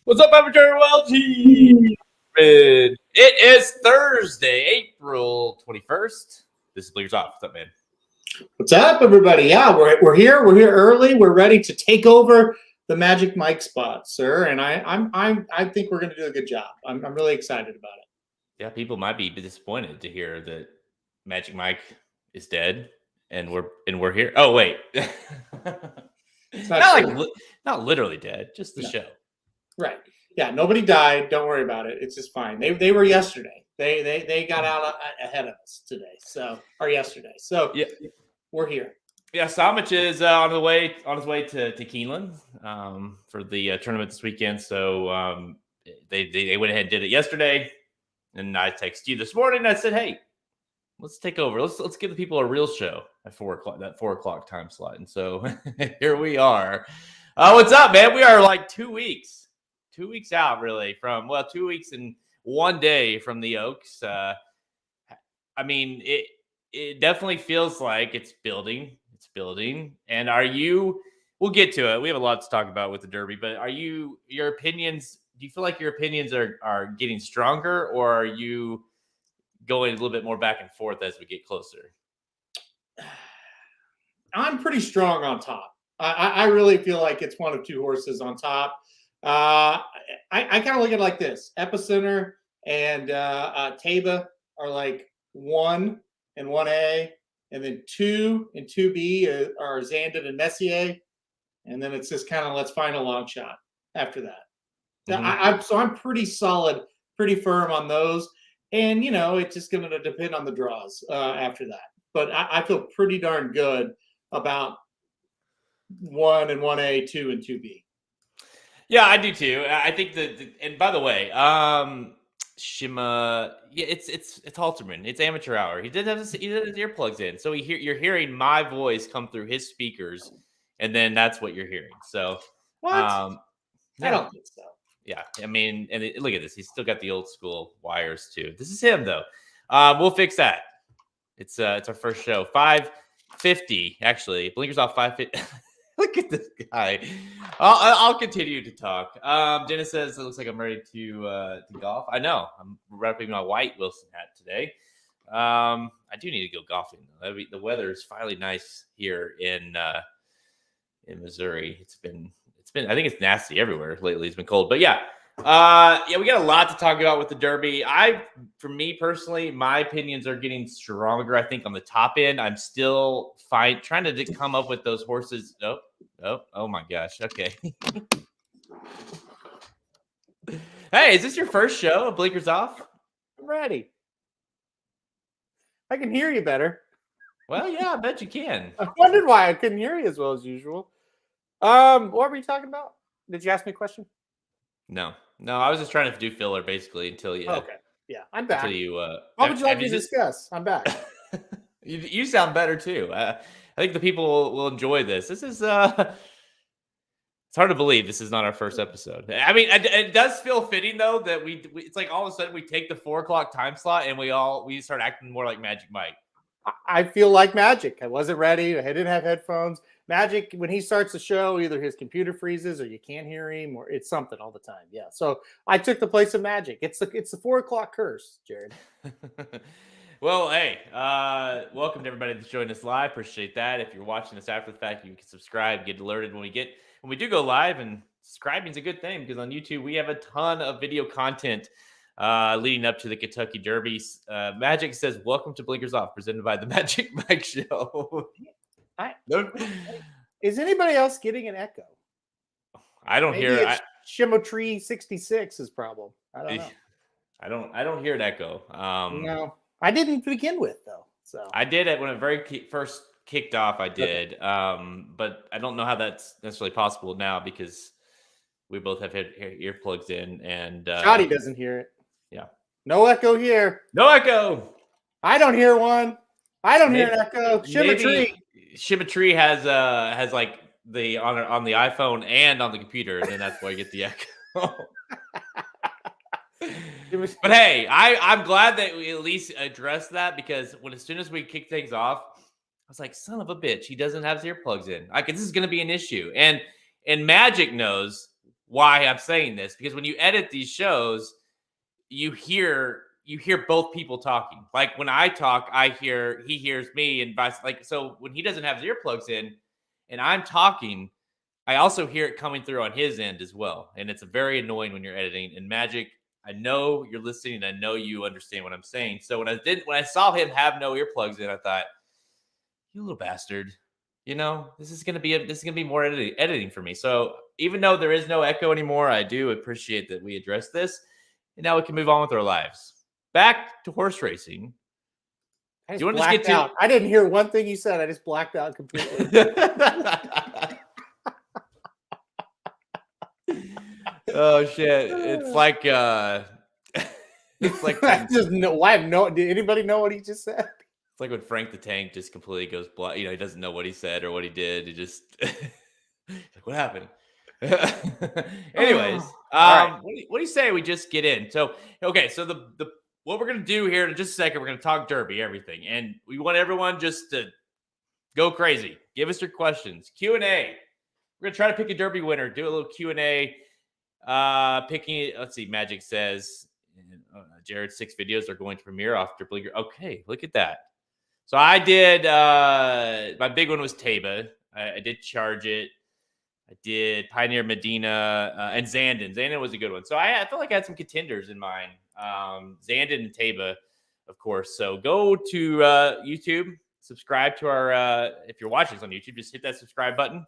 What's up, Amateur Welty? It is Thursday, April 21st. This is Bleakers Off. What's up, man? What's up, everybody? Yeah, we're here. We're here early. We're ready to take over the Magic Mike spot, sir. And I think we're going to do a good job. I'm really excited about it. Yeah, people might be disappointed to hear that Magic Mike is dead, and we're here. Oh wait, It's not literally dead, just the show. Right. Yeah, nobody died. Don't worry about it. It's just fine. They were yesterday. They got out ahead of us today. Or yesterday. So yeah, we're here. Yeah, Samich is on his way to Keeneland for the tournament this weekend. So they went ahead and did it yesterday, and I texted you this morning. And I said, hey, let's take over. Let's give the people a real show at 4:00, that 4:00 time slot. And so here we are. What's up, man? We are like 2 weeks out, really, from 2 weeks and 1 day from the Oaks. I mean, it definitely feels like it's building. It's building. And we'll get to it. We have a lot to talk about with the Derby, but do you feel like your opinions are getting stronger, or are you going a little bit more back and forth as we get closer? I'm pretty strong on top. I really feel like it's one of two horses on top. I kind of look at it like this: Epicenter and Taba are like 1 and 1A, and then 2 and 2B are Zandon and Messier, and then it's just kind of let's find a long shot after that. Mm-hmm. I'm pretty solid, pretty firm on those, and it's just going to depend on the draws after that. But I feel pretty darn good about 1 and 1A, 2 and 2B. Yeah, I do too. I think and by the way, Shima, yeah, it's Halterman. It's amateur hour. He did have his earplugs in, so you're hearing my voice come through his speakers, and then that's what you're hearing. So what? I don't think so. Yeah, I mean, and look at this. He's still got the old school wires too. This is him though. We'll fix that. It's our first show. 5:50 actually. Blinkers off 5:50. Look at this guy. I'll continue to talk. Jenna says it looks like I'm ready to golf. I know. I'm wrapping my white Wilson hat today. I do need to go golfing though. The weather is finally nice here in Missouri. It's been. I think it's nasty everywhere lately. It's been cold, but yeah, we got a lot to talk about with the Derby. For me personally, my opinions are getting stronger. I think on the top end, I'm still trying to come up with those horses. Oh my gosh. Okay. Hey, is this your first show of Blinkers Off? I'm ready. I can hear you better. Well, yeah, I bet you can. I wondered why I couldn't hear you as well as usual. What were you talking about? Did you ask me a question? No, I was just trying to do filler basically until you. Okay, yeah, I'm back. Until you. What would you like to discuss? I'm back. You sound better too. I think the people will enjoy this. This is. It's hard to believe this is not our first episode. I mean, it does feel fitting though that we it's like all of a sudden we take the 4:00 time slot and we start acting more like Magic Mike. I feel like Magic. I wasn't ready. I didn't have headphones. Magic, when he starts the show, either his computer freezes or you can't hear him, or it's something all the time. Yeah. So I took the place of Magic. It's the 4:00 curse, Jared. Well, hey, welcome to everybody that's joining us live. Appreciate that. If you're watching us after the fact, you can subscribe, get alerted when we do go live, and subscribing is a good thing because on YouTube we have a ton of video content leading up to the Kentucky Derby. Magic says, "Welcome to Blinkers Off," presented by the Magic Mike Show. Is anybody else getting an echo? I don't Maybe hear. it's Shimotree 66's problem. I don't know. I don't hear an echo. No, I didn't begin with though. So I did it when it first kicked off. I did, but I don't know how that's necessarily possible now because we both have earplugs in, and Shoddy doesn't hear it. Yeah, no echo here. No echo. I don't hear one. I don't hear an echo. Shimotree has like the on the iPhone and on the computer, and then that's why you get the echo. But hey, I'm glad that we at least addressed that, because as soon as we kicked things off, I was like, son of a bitch, he doesn't have his earplugs in. This is going to be an issue. And Magic knows why I'm saying this, because when you edit these shows, you hear both people talking. Like when I talk, he hears me, and vice like, so when he doesn't have his earplugs in and I'm talking, I also hear it coming through on his end as well. And it's very annoying when you're editing. And Magic, I know you're listening, and I know you understand what I'm saying. So when I saw him have no earplugs in, I thought, you little bastard, this is gonna be more editing for me. So even though there is no echo anymore, I do appreciate that we addressed this, and now we can move on with our lives. Back to horse racing. Do you want to just get to? I didn't hear one thing you said. I just blacked out completely. Oh shit! It's like it's like I just know. Why have no? Did anybody know what he just said? It's like when Frank the Tank just completely goes black. He doesn't know what he said or what he did. He just like, what happened? Anyways, right. What do you say we just get in? So okay, so the what we're gonna do here in just a second, we're gonna talk Derby, everything, and we want everyone just to go crazy. Give us your questions, Q&A. We're gonna try to pick a Derby winner, do a little Q&A. Picking it. Let's see. Magic says Jared's 6 videos are going to premiere after Blinker. Okay, look at that. So I did. My big one was Taba. I did Charge It. I did Pioneer Medina and Zandon. Zandon was a good one. So I felt like I had some contenders in mind. Zandon and Taba, of course. So go to YouTube, subscribe to our. If you're watching this on YouTube, just hit that subscribe button,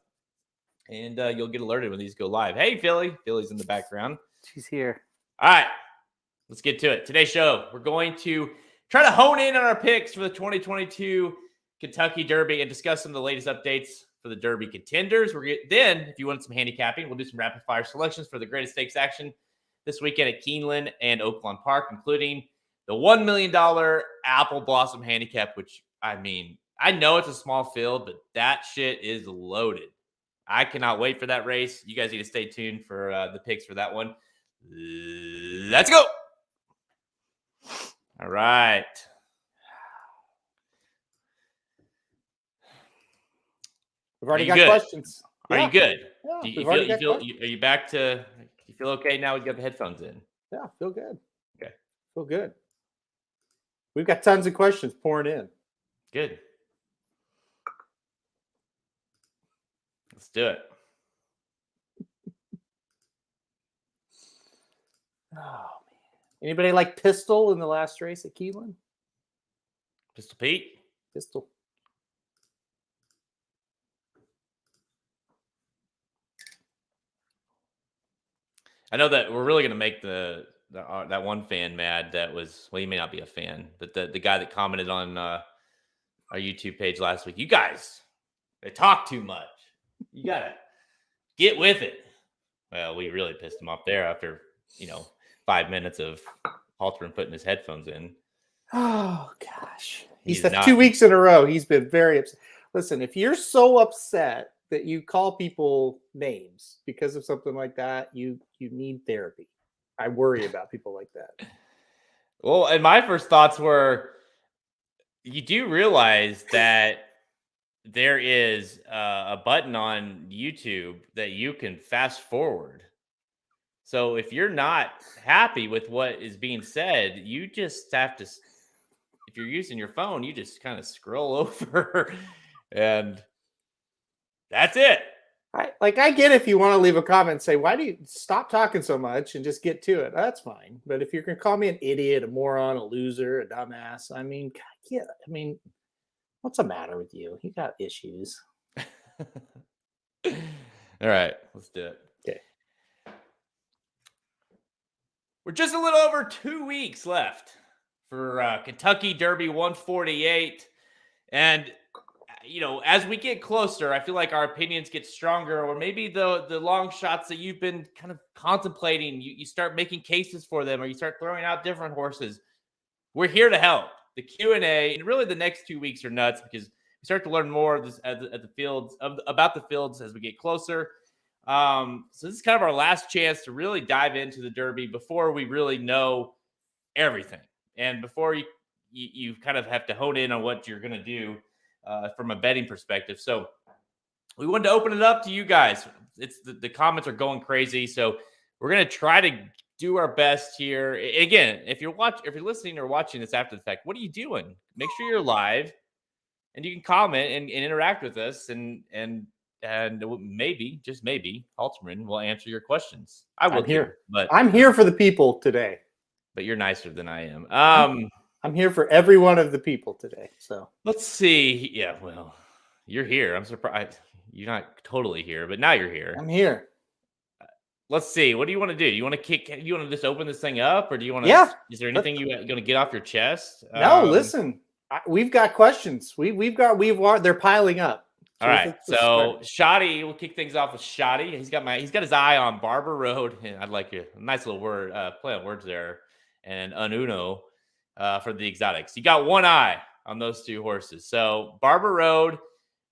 and you'll get alerted when these go live. Hey, Philly. Philly's in the background. She's here. All right. Let's get to it. Today's show, we're going to try to hone in on our picks for the 2022 Kentucky Derby and discuss some of the latest updates for the Derby contenders. Then, if you want some handicapping, we'll do some rapid-fire selections for the greatest stakes action this weekend at Keeneland and Oaklawn Park, including the $1 million Apple Blossom Handicap, which, I know it's a small field, but that shit is loaded. I cannot wait for that race. You guys need to stay tuned for the picks for that one. Let's go. All right. We've already got questions. Are you good? Yeah, are you back to, you feel okay now? You got the headphones in. Yeah, feel good. Okay. Feel good. We've got tons of questions pouring in. Good. Let's do it. Oh, man. Anybody like Pistol in the last race at Keeneland? Pistol Pete? Pistol. I know that we're really going to make that one fan mad. That was, well, he may not be a fan, but the guy that commented on our YouTube page last week. You guys, they talk too much. You got to get with it. Well, we really pissed him off there after, 5 minutes of Halterman putting his headphones in. Oh, gosh. He's 2 weeks in a row. He's been very upset. Listen, if you're so upset that you call people names because of something like that, you need therapy. I worry about people like that. Well, and my first thoughts were, you do realize that there is a button on YouTube that you can fast forward. So if you're not happy with what is being said, you just have to, if you're using your phone, you just kind of scroll over and that's it. I get if you want to leave a comment and say, why do you stop talking so much and just get to it? That's fine. But if you're going to call me an idiot, a moron, a loser, a dumbass, I mean, yeah, I mean, what's the matter with you? You got issues. All right, let's do it. Okay. We're just a little over 2 weeks left for Kentucky Derby 148. And, as we get closer, I feel like our opinions get stronger, or maybe the long shots that you've been kind of contemplating, you start making cases for them, or you start throwing out different horses. We're here to help. The Q&A, and really the next 2 weeks are nuts because we start to learn more of this at the fields about the fields as we get closer. So this is kind of our last chance to really dive into the Derby before we really know everything, and before you kind of have to hone in on what you're going to do from a betting perspective. So we wanted to open it up to you guys. It's the comments are going crazy, so we're going to try to do our best here. Again, if you're listening or watching this after the fact, what are you doing? Make sure you're live, and you can comment and interact with us, and maybe, just maybe, Halterman will answer your questions. I will here, but I'm here for the people today. But you're nicer than I am. I'm here for every one of the people today. So let's see. Yeah, well, you're here. I'm surprised you're not totally here, but now you're here. I'm here. Let's see. What do you want to do? You want to just open this thing up, or do you want to? Yeah. Is there anything you're going to get off your chest? No, listen. We've got questions. They're piling up. All right. So Shoddy, we'll kick things off with Shoddy. He's got his eye on Barber Road. I'd like a nice little word play on words there. And Ununo for the exotics. You got one eye on those two horses. So Barber Road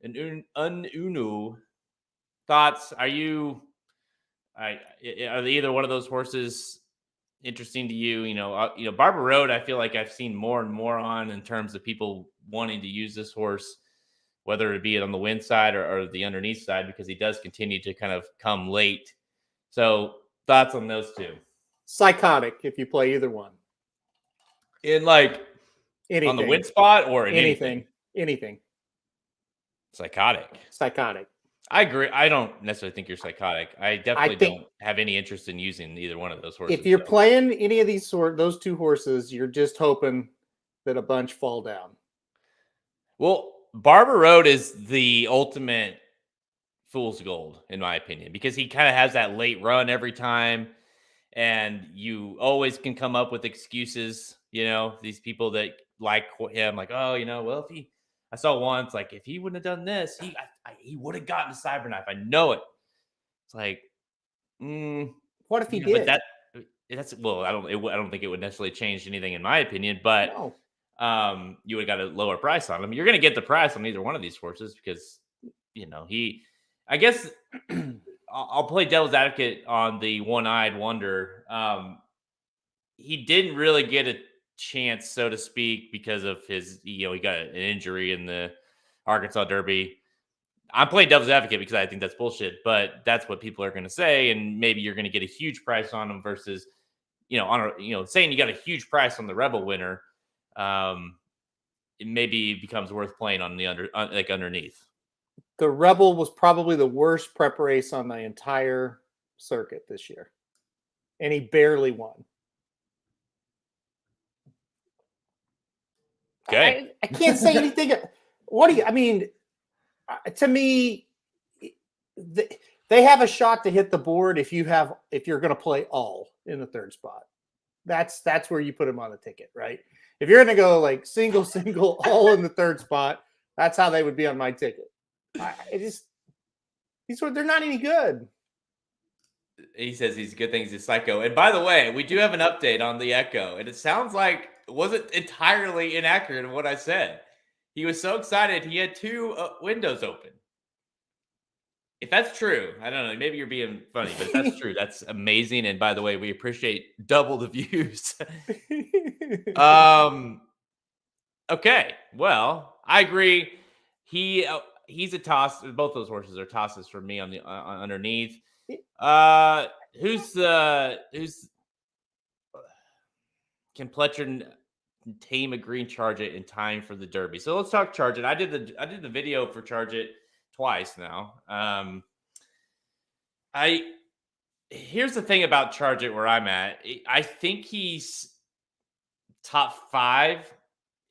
and Ununo. Thoughts? Are either one of those horses interesting to you? Barber Road, I feel like I've seen more and more on in terms of people wanting to use this horse, whether it be on the win side or the underneath side, because he does continue to kind of come late. So thoughts on those two? Psychotic if you play either one. In anything. On the win spot or in anything. Psychotic. I agree. I don't necessarily think you're psychotic. I definitely don't have any interest in using either one of those horses. If you're playing any of those two horses, you're just hoping that a bunch fall down. Well, Barber Road is the ultimate fool's gold, in my opinion, because he kind of has that late run every time, and you always can come up with excuses. These people that like him, like, oh, well, I saw once, like, if he wouldn't have done this, he would have gotten a Cyberknife. I know it. It's like, what if he did? But I don't think it would necessarily change anything in my opinion, but no. You would have got a lower price on him. You're going to get the price on either one of these horses because, I guess I'll play devil's advocate on the one-eyed wonder. He didn't really get a chance, so to speak, because of his, he got an injury in the Arkansas Derby. I'm playing devil's advocate because I think that's bullshit, but that's what people are going to say. And maybe you're going to get a huge price on him versus, saying you got a huge price on the Rebel winner. It maybe becomes worth playing on the underneath. The Rebel was probably the worst prep race on the entire circuit this year, and he barely won. Okay, I can't say anything. To me, they have a shot to hit the board if you're going to play all in the third spot. That's where you put them on the ticket, right? If you're going to go like single, all in the third spot, that's how they would be on my ticket. They're not any good. He says he's good things. He's psycho. And by the way, we do have an update on the Echo, and it sounds like it wasn't entirely inaccurate of what I said. He was so excited he had two windows open. If that's true, I don't know. Maybe you're being funny, but if that's true, that's amazing. And by the way, we appreciate double the views. Okay. Well, I agree. He's a toss. Both those horses are tosses for me on the underneath. Who's can Pletcher tame a green Charge It in time for the Derby? So let's talk Charge It. I did the video for Charge It twice now. Here's the thing about Charge It where I'm at. I think he's top 5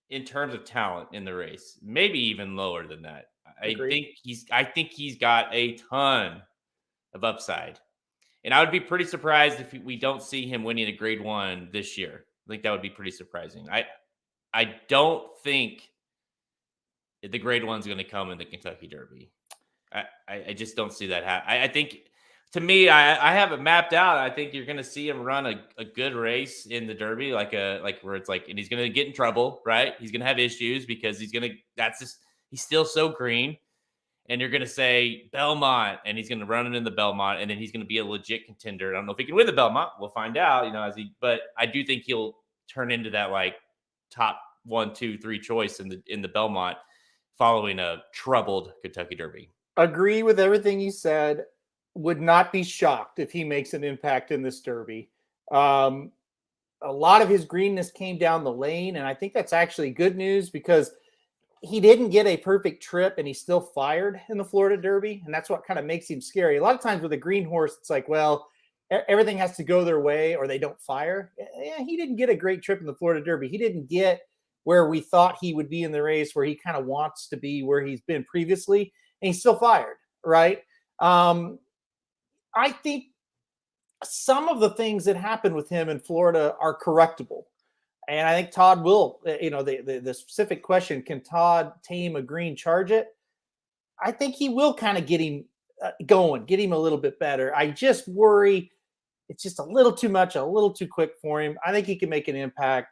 in terms of talent in the race, maybe even lower than that. Agreed. I think he's got a ton of upside. And I would be pretty surprised if we don't see him winning a grade 1 this year. I think that would be pretty surprising. I don't think the grade 1's going to come in the Kentucky Derby. I just don't see that happen. I think, to me, I have it mapped out. I think you're going to see him run a good race in the Derby, like where it's like, and he's going to get in trouble, right? He's going to have issues because he's still so green. And you're going to say Belmont, and he's going to run it in the Belmont, and then he's going to be a legit contender. I don't know if he can win the Belmont. We'll find out, but I do think he'll turn into that like top 1, 2, 3 choice in the Belmont following a troubled Kentucky Derby. Agree with everything you said. Would not be shocked if he makes an impact in this Derby. A lot of his greenness came down the lane, and I think that's actually good news because he didn't get a perfect trip and he still fired in the Florida Derby. And that's what kind of makes him scary. A lot of times with a green horse, it's like, well, everything has to go their way or they don't fire. Yeah, he didn't get a great trip in the Florida Derby. He didn't get where we thought he would be in the race, where he kind of wants to be where he's been previously. And he's still fired, right? I think some of the things that happened with him in Florida are correctable. And I think Todd will, the specific question, can Todd tame a green Charge It? I think he will kind of get him going, get him a little bit better. I just worry it's just a little too much, a little too quick for him. I think he can make an impact.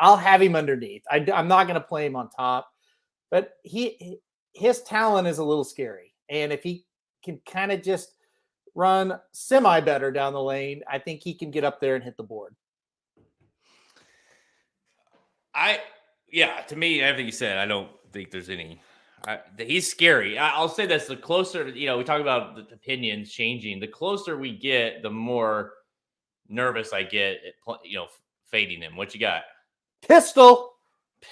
I'll have him underneath. I'm not going to play him on top, but his talent is a little scary. And if he can kind of just run semi better down the lane, I think he can get up there and hit the board. To me, everything you said, I don't think there's any. He's scary. I'll say this: the closer, we talk about the opinions changing. The closer we get, the more nervous I get at, fading him. What you got? Pistol.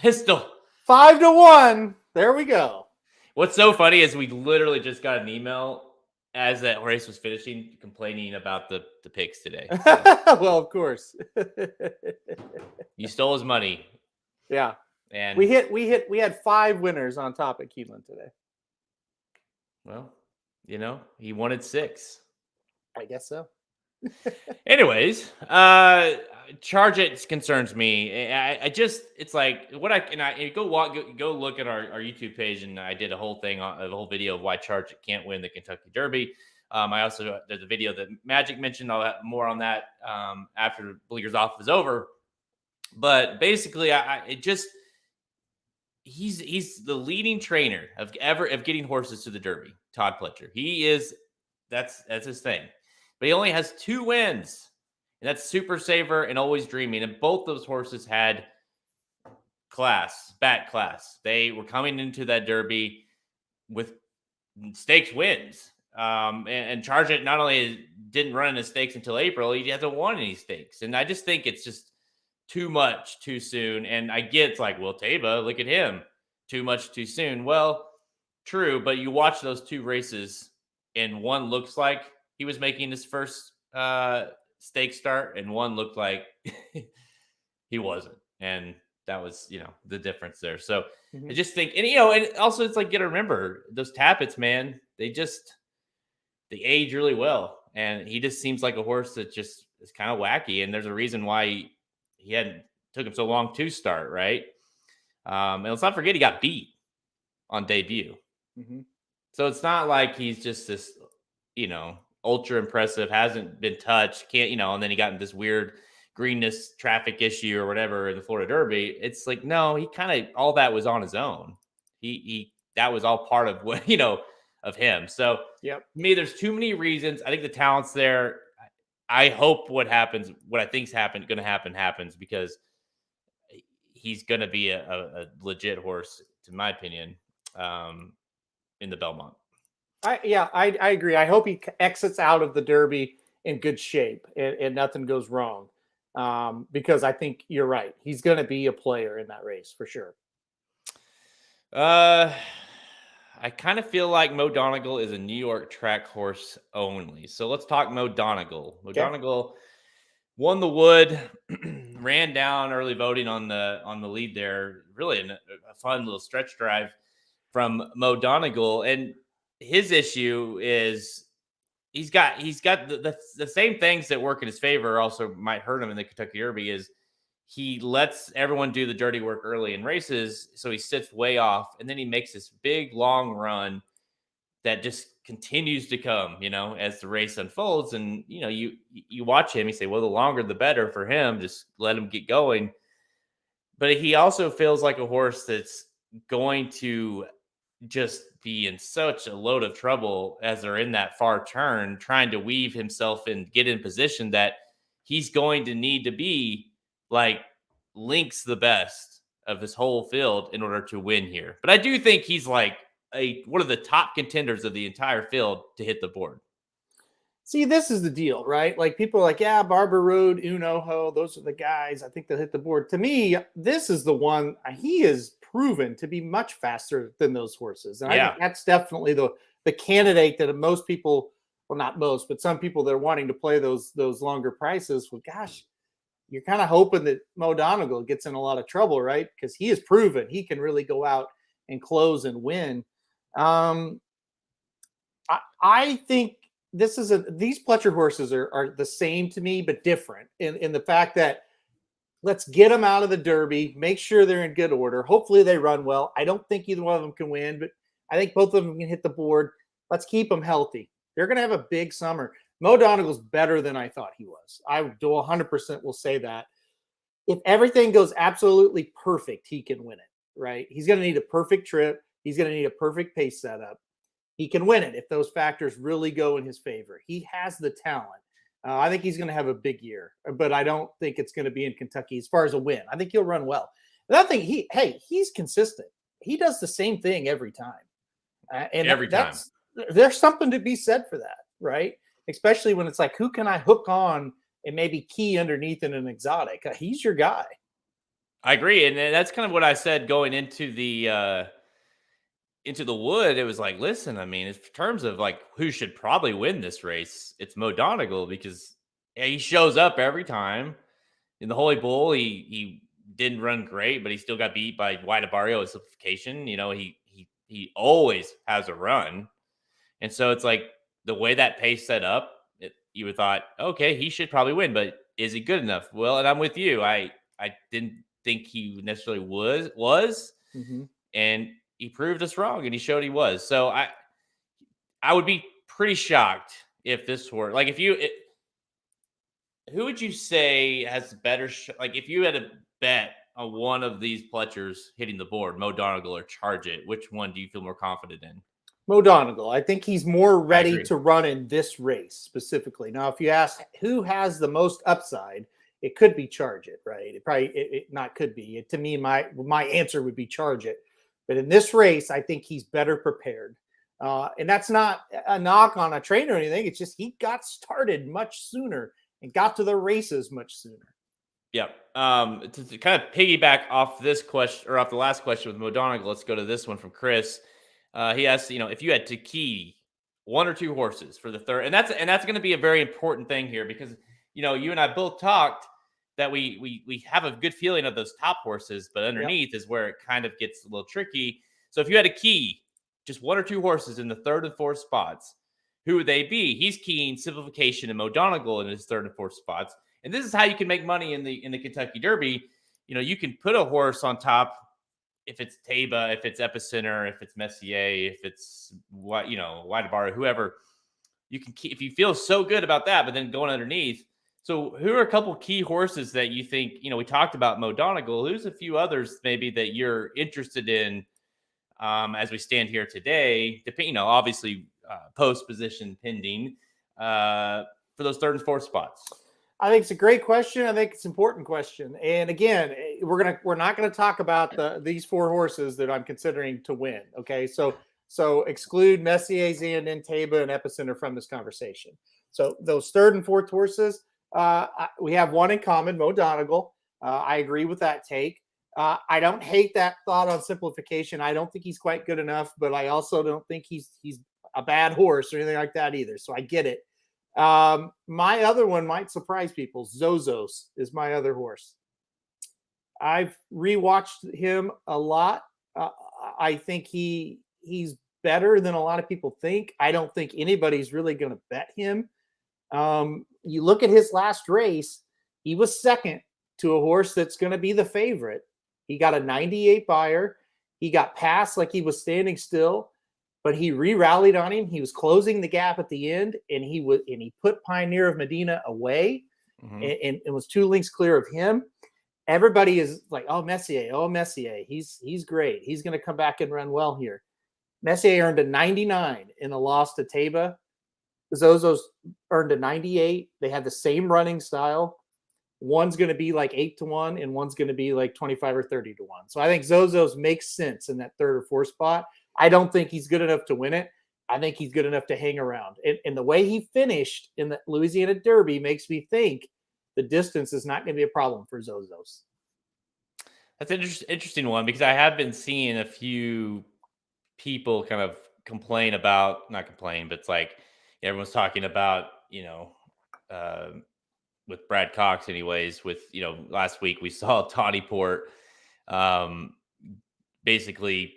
5-1. There we go. What's so funny is we literally just got an email as that race was finishing, complaining about the picks today. So. Well, of course. You stole his money. Yeah. And we had 5 winners on top at Keeneland today. Well, he wanted 6. I guess so. Anyways, Charge It concerns me. It's like what go look at our YouTube page, and I did a whole video of why Charge It can't win the Kentucky Derby. There's a video that Magic mentioned. I'll have more on that after Bleeckers Off is over. But basically, he's the leading trainer of getting horses to the Derby. Todd Pletcher. That's his thing. But he only has 2 wins, and that's Super Saver and Always Dreaming. And both those horses had back class. They were coming into that Derby with stakes wins. And Charge It not only didn't run in the stakes until April, he hasn't won any stakes. And I just think it's just too much too soon. And I get it's like, well, Taba, look at him. Too much too soon. Well, true, but you watch those 2 races, and one looks like he was making his first stake start, and one looked like he wasn't. And that was, the difference there. So I just think, and also it's like, you got to remember those Tappets, man, they age really well. And he just seems like a horse that just is kind of wacky. And there's a reason why he took him so long to start, right? And let's not forget he got beat on debut. Mm-hmm. So it's not like he's just this, ultra impressive, hasn't been touched, can't, and then he got in this weird greenness traffic issue or whatever in the Florida Derby. It's like, no, he kind of, all that was on his own. That was all part of what, of him. So yep. To me, there's too many reasons. I think the talent's there. I hope what I think's going to happen happens, because he's going to be a legit horse, to my opinion, in the Belmont. I agree. I hope he exits out of the Derby in good shape and nothing goes wrong, because I think you're right. He's going to be a player in that race for sure. I kind of feel like Mo Donegal is a New York track horse only. So let's talk Mo Donegal. Mo Okay. Donegal won the Wood, ran down early voting on the lead there. Really a fun little stretch drive from Mo Donegal. And his issue is he's got the same things that work in his favor also might hurt him in the Kentucky Derby. Is he lets everyone do the dirty work early in races, so he sits way off, and then he makes this big long run that just continues to come, as the race unfolds. And you watch him, you say, well, the longer the better for him. Just let him get going. But he also feels like a horse that's going to just be in such a load of trouble as they're in that far turn, trying to weave himself and get in position, that he's going to need to be like links the best of this whole field in order to win here. But I do think he's like one of the top contenders of the entire field to hit the board. See, this is the deal, right? Like people are like, yeah, Barber Road, Unoho, those are the guys I think they'll hit the board. To me, this is the one he is proven to be much faster than those horses. And I think that's definitely the candidate that most people, well, not most, but some people that are wanting to play those longer prices. Well, gosh, you're kind of hoping that Mo Donegal gets in a lot of trouble, right? Because he has proven he can really go out and close and win. I think these Pletcher horses are the same to me, but different in the fact that let's get them out of the Derby, make sure they're in good order. Hopefully they run well. I don't think either one of them can win, but I think both of them can hit the board. Let's keep them healthy. They're going to have a big summer. Mo Donegal's better than I thought he was. I do 100% will say that. If everything goes absolutely perfect, he can win it, right? He's going to need a perfect trip. He's going to need a perfect pace setup. He can win it if those factors really go in his favor. He has the talent. I think he's going to have a big year, but I don't think it's going to be in Kentucky as far as a win. I think he'll run well. Another thing, he's consistent. He does the same thing every time. And every time. There's something to be said for that, right? Especially when it's like, who can I hook on and maybe key underneath in an exotic? He's your guy. I agree. And that's kind of what I said going into the Wood. It was like, listen, I mean, in terms of like who should probably win this race, it's Mo Donegal, because he shows up every time. In the Holy Bull, he didn't run great, but he still got beat by White Barrio in simplification. He always has a run. And so it's like the way that pace set up, you would thought, okay, he should probably win, but is he good enough? Well, and I'm with you. I didn't think he necessarily was. Mm-hmm. And he proved us wrong, and he showed he was. So I would be pretty shocked if this were like, who would you say has better like if you had a bet on one of these Pletchers hitting the board, Mo Donegal or Charge It, which one do you feel more confident in? Mo Donegal. I think he's more ready to run in this race specifically. Now, if you ask who has the most upside, it could be Charge It, right? It probably not could be. To me, my answer would be Charge It. But in this race, I think he's better prepared. And that's not a knock on a trainer or anything. It's just he got started much sooner and got to the races much sooner. Yeah. To kind of piggyback off this question, or off the last question with Mo Donegal, let's go to this one from Chris. He asked, if you had to key one or two horses for the third, and that's going to be a very important thing here, because you and I both talked that we have a good feeling of those top horses, but underneath is where it kind of gets a little tricky. So if you had a key just one or two horses in the third and fourth spots, who would they be? He's keying Simplification and Mo Donegal in his third and fourth spots. And this is how you can make money in the Kentucky Derby. You can put a horse on top if it's Taba, if it's Epicenter, if it's Messier, if it's Whitebar, whoever. You can keep, if you feel so good about that, but then going underneath. So who are a couple key horses that you think, we talked about Mo Donegal. Who's a few others maybe that you're interested in as we stand here today? Obviously post position pending for those third and fourth spots. I think it's a great question. I think it's an important question. And again, we're not going to talk about these four horses that I'm considering to win. Okay, so exclude Messier, Zandon, Taba, and Epicenter from this conversation. So those third and fourth horses, we have one in common, Mo Donegal. I agree with that take. I don't hate that thought on simplification. I don't think he's quite good enough, but I also don't think he's a bad horse or anything like that either. So I get it. My other one might surprise people. Zozos is my other horse. I've rewatched him a lot. I think he's better than a lot of people think. I don't think anybody's really going to bet him. You look at his last race, he was second to a horse that's going to be the favorite. He got a 98 buyer. He got passed like he was standing still, but he re-rallied on him. He was closing the gap at the end, and he put Pioneer of Medina away, and it was 2 lengths clear of him. Everybody is like, oh, Messier. He's great. He's going to come back and run well here. Messier earned a 99 in a loss to Taba. Zozos earned a 98. They have the same running style. One's going to be like 8-1 and one's going to be like 25 or 30-1. So I think Zozos makes sense in that 3rd or 4th spot. I don't think he's good enough to win it. I think he's good enough to hang around. And the way he finished in the Louisiana Derby makes me think the distance is not going to be a problem for Zozos. That's an interesting one, because I have been seeing a few people kind of not complain, but it's like everyone's talking about, with Brad Cox anyways, with, last week we saw Tawny Port basically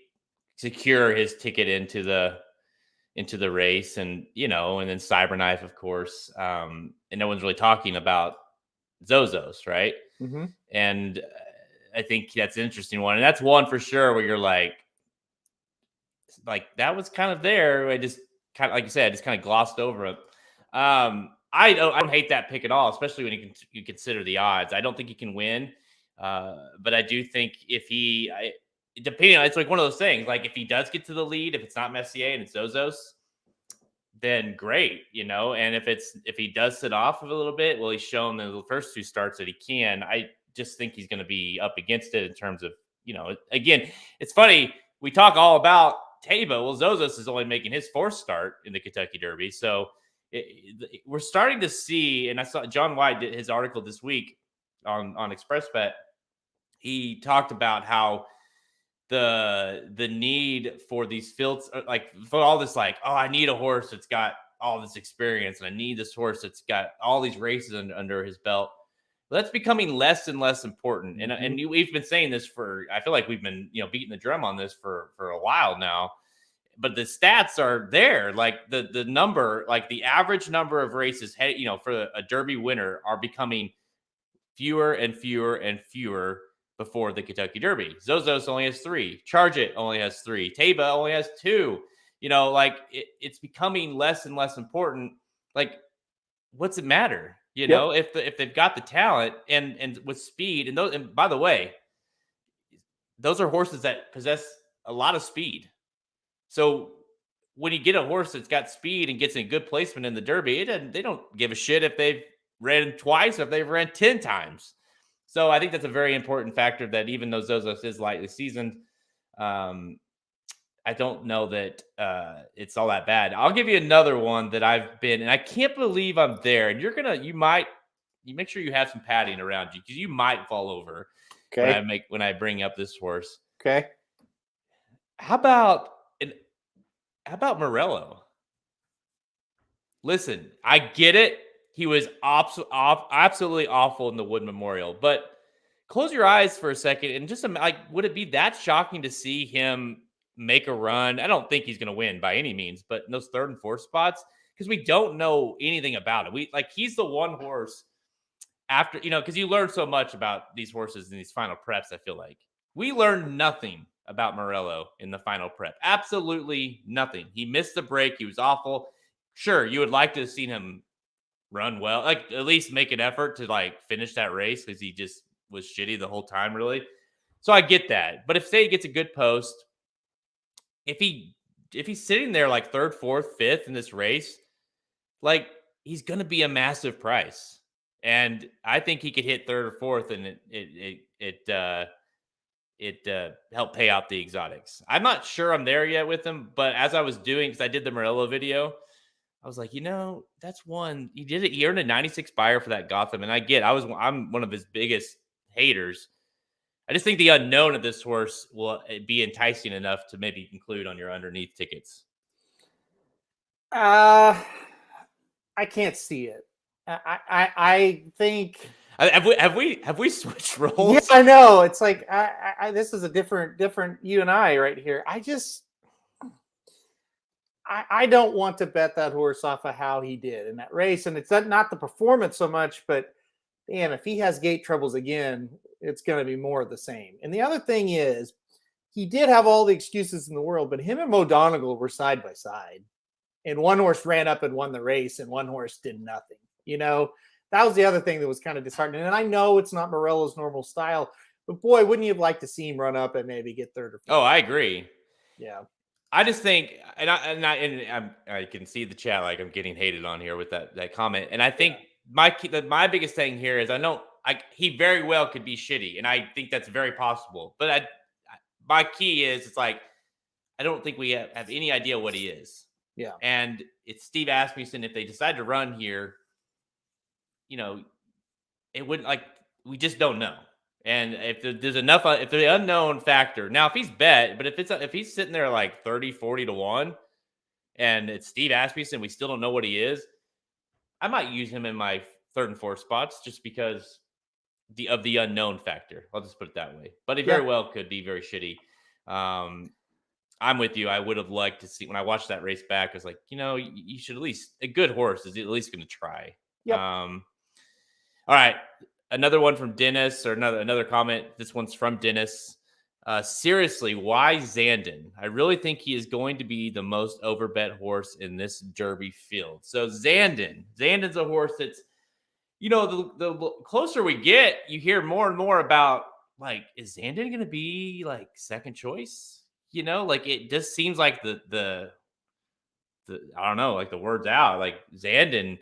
secure his ticket into the race, and, and then Cyberknife, of course. And no one's really talking about Zozos, right? Mm-hmm. And I think that's an interesting one. And that's one for sure where you're like that was kind of there. I just kind of, like you said, just kind of glossed over it. I don't hate that pick at all, especially when you consider the odds. I don't think he can win. But I do think depending on, it's like one of those things, like if he does get to the lead, if it's not Messier and it's Zozos, then great, and if he does sit off of a little bit, well, he's shown in the first 2 starts that he can. I just think he's going to be up against it in terms of, again, it's funny. We talk all about Taba. Well, Zozos is only making his 4th start in the Kentucky Derby. So we're starting to see, and I saw John White did his article this week on ExpressBet. He talked about how the need for these fields, like for all this, like, oh, I need a horse that's got all this experience, and I need this horse that's got all these races under his belt. That's becoming less and less important. And we've been saying this I feel like we've been, beating the drum on this for a while now, but the stats are there. Like the number, like the average number of races, for a Derby winner are becoming fewer and fewer and fewer before the Kentucky Derby. Zozos only has 3. Charge It only has 3. Taba only has 2. It's becoming less and less important. Like, what's it matter? If they've got the talent and with speed, and by the way, those are horses that possess a lot of speed. So when you get a horse that's got speed and gets in good placement in the Derby, they don't give a shit if they've ran twice or if they've ran 10 times. So I think that's a very important factor, that even though Zozos is lightly seasoned, I don't know that it's all that bad. I'll give you another one that I've been, and I can't believe I'm there. And you make sure you have some padding around you, because you might fall over when I bring up this horse. Okay. How about Morello? Listen, I get it. He was absolutely awful in the Wood Memorial, but close your eyes for a second and just would it be that shocking to see him make a run? I don't think he's going to win by any means, but in those 3rd and 4th spots, because we don't know anything about it. He's the one horse after, because you learn so much about these horses in these final preps. I feel like we learned nothing about Morello in the final prep. Absolutely nothing. He missed the break. He was awful. Sure, you would like to have seen him run well, at least make an effort to finish that race, because he just was shitty the whole time, really. So I get that. But if say he gets a good post, if he's sitting there 3rd, 4th, 5th in this race, he's going to be a massive price. And I think he could hit 3rd or 4th, and it helped pay out the exotics. I'm not sure I'm there yet with him, but as I was doing, because I did the Morello video, I was like, that's one. He did it. He earned a 96 buyer for that Gotham. And I'm one of his biggest haters. I just think the unknown of this horse will be enticing enough to maybe include on your underneath tickets. I can't see it. I think. Have we switched roles? Yeah, I know. It's like this is a different you and I right here. I don't want to bet that horse off of how he did in that race, and it's not the performance so much, but damn, if he has gait troubles again, it's going to be more of the same. And the other thing is, he did have all the excuses in the world, but him and Mo Donegal were side by side, and one horse ran up and won the race, and one horse did nothing. That was the other thing that was kind of disheartening. And I know it's not Morello's normal style, but boy, wouldn't you have liked to see him run up and maybe get third or fourth? Oh, I agree. Yeah. I just think, and I can see the chat like I'm getting hated on here with that comment, and I think my biggest thing here is he very well could be shitty, and I think that's very possible. But my key is it's like I don't think we have any idea what he is. Yeah, and it's Steve Asmussen. If they decide to run here, it wouldn't we just don't know. And if there's enough, if the unknown factor, now if he's bet, but if he's sitting there like 30, 40 to 1 and it's Steve Asmussen, we still don't know what he is, I might use him in my third and fourth spots just because of the unknown factor. I'll just put it that way. But he very well could be very shitty. I'm with you. I would have liked to see, when I watched that race back, I was like, you should at least, a good horse is at least going to try. Yep. All right. Another one from Dennis, or another comment. This one's from Dennis. Seriously, why Zandon? I really think he is going to be the most overbet horse in this Derby field. So Zandon's a horse that's, the closer we get, you hear more and more about, like, is Zandon going to be like second choice? It just seems like the I don't know, like the word's out, like Zandon.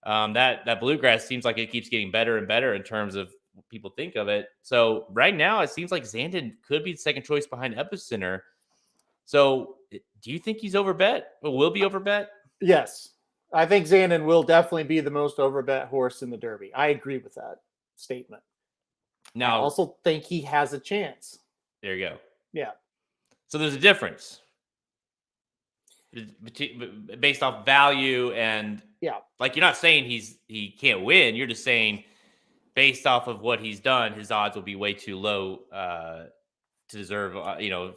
That bluegrass seems like it keeps getting better and better in terms of what people think of it. So right now, it seems like Zandon could be the second choice behind Epicenter. So do you think he's overbet? Or will be overbet? Yes. I think Zandon will definitely be the most overbet horse in the Derby. I agree with that statement. Now, I also think he has a chance. There you go. Yeah. So there's a difference based off value and like, you're not saying he can't win. You're just saying based off of what he's done, his odds will be way too low to deserve,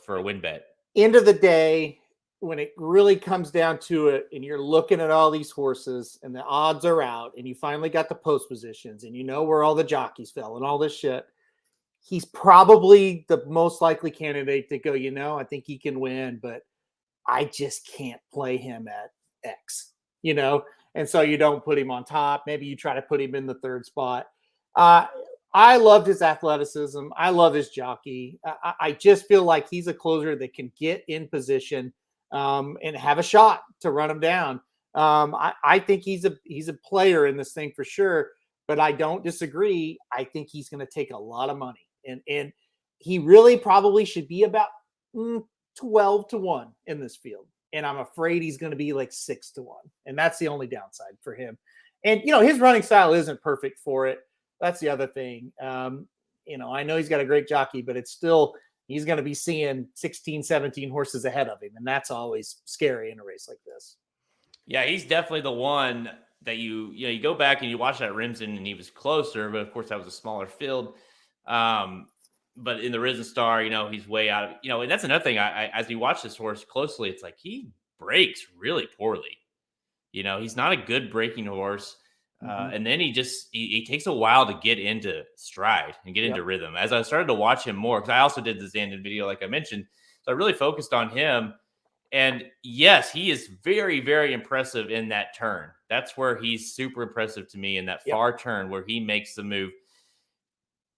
for a win bet. End of the day, when it really comes down to it, and you're looking at all these horses and the odds are out, and you finally got the post positions, and where all the jockeys fell and all this shit, he's probably the most likely candidate to go, I think he can win, but I just can't play him at X, and so you don't put him on top. Maybe you try to put him in the third spot. I loved his athleticism. I love his jockey. I just feel like he's a closer that can get in position and have a shot to run him down. I think he's a player in this thing for sure, but I don't disagree. I think he's going to take a lot of money, and he really probably should be about 12 to 1 in this field. And I'm afraid he's going to be like 6 to 1. And that's the only downside for him. And, his running style isn't perfect for it. That's the other thing. I know he's got a great jockey, but it's still, he's going to be seeing 16, 17 horses ahead of him. And that's always scary in a race like this. Yeah, he's definitely the one that you go back and you watch that Rimson and he was closer, but of course that was a smaller field. But in the Risen Star, he's way out of, and that's another thing. As you watch this horse closely, it's like he breaks really poorly. He's not a good breaking horse. And then he takes a while to get into stride and get into rhythm. As I started to watch him more, because I also did the Zandon video, like I mentioned, so I really focused on him. And yes, he is very, very impressive in that turn. That's where he's super impressive to me, in that far turn where he makes the move.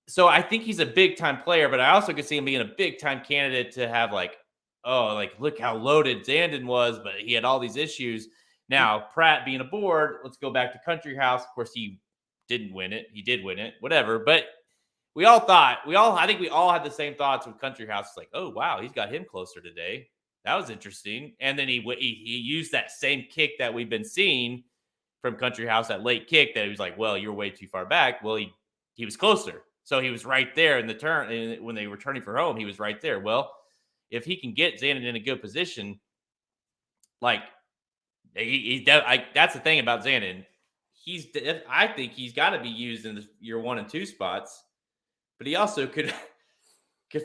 So I think he's a big time player, but I also could see him being a big time candidate to have look how loaded Zandon was, but he had all these issues. Now, Pratt being aboard, let's go back to Country House. Of course, he didn't win it. He did win it, whatever. But I think we all had the same thoughts with Country House. It's like, oh, wow, he's got him closer today. That was interesting. And then he used that same kick that we've been seeing from Country House, that late kick that he was like, well, you're way too far back. Well, he was closer. So he was right there in the turn. And when they were turning for home, he was right there. Well, if he can get Zandon in a good position, like that's the thing about Zandon. I think he's got to be used in your 1 and 2 spots, but he also could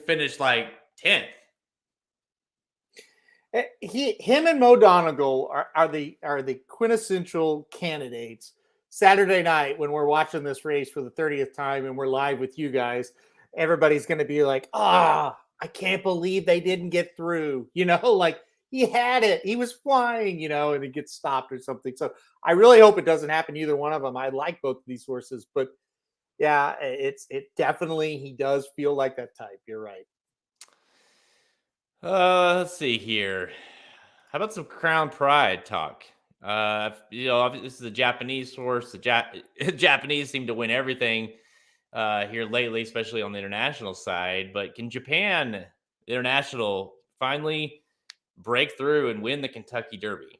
finish like 10th. Him and Mo Donegal are the quintessential candidates. Saturday night when we're watching this race for the 30th time and we're live with you guys, everybody's going to be like, I can't believe they didn't get through. Like he had it, he was flying, and it gets stopped or something. So I really hope it doesn't happen to either one of them. I like both of these horses, but yeah, it definitely, he does feel like that type. You're right. Let's see here. How about some Crown Pride talk? This is a Japanese horse. The Japanese seem to win everything here lately, especially on the international side. But can Japan International finally break through and win the Kentucky Derby?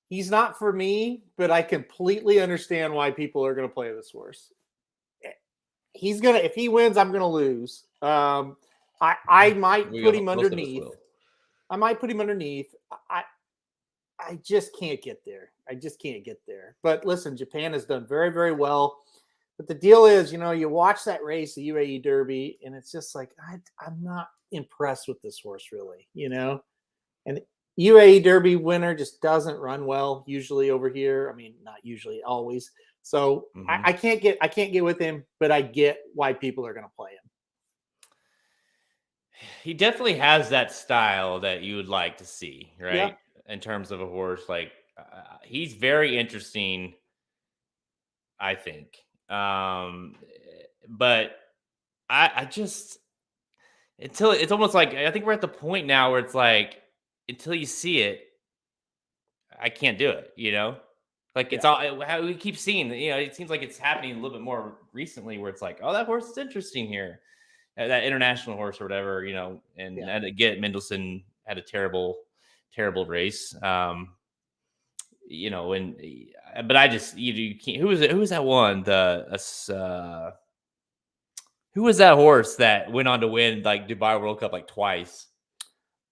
He's not for me, but I completely understand why people are going to play this horse. If he wins, I'm going to lose. I might put him underneath. I might put him underneath. I just can't get there. But listen, Japan has done very, very well. But the deal is, you watch that race, the UAE Derby, and it's just like, I'm not impressed with this horse, really, And UAE Derby winner just doesn't run well usually over here. I mean, not usually, always. So I can't get with him, but I get why people are going to play him. He definitely has that style that you would like to see, right? Yeah. In terms of a horse, like he's very interesting, I think. But I just until it's almost like I think we're at the point now where it's like until you see it, I can't do it. Like it's all how we keep seeing. It seems like it's happening a little bit more recently, where it's like, oh, that horse is interesting here. That international horse or whatever, and again, Mendelssohn had a terrible race. But I just you can't. Who was that one? Who was that horse that went on to win like Dubai World Cup like twice?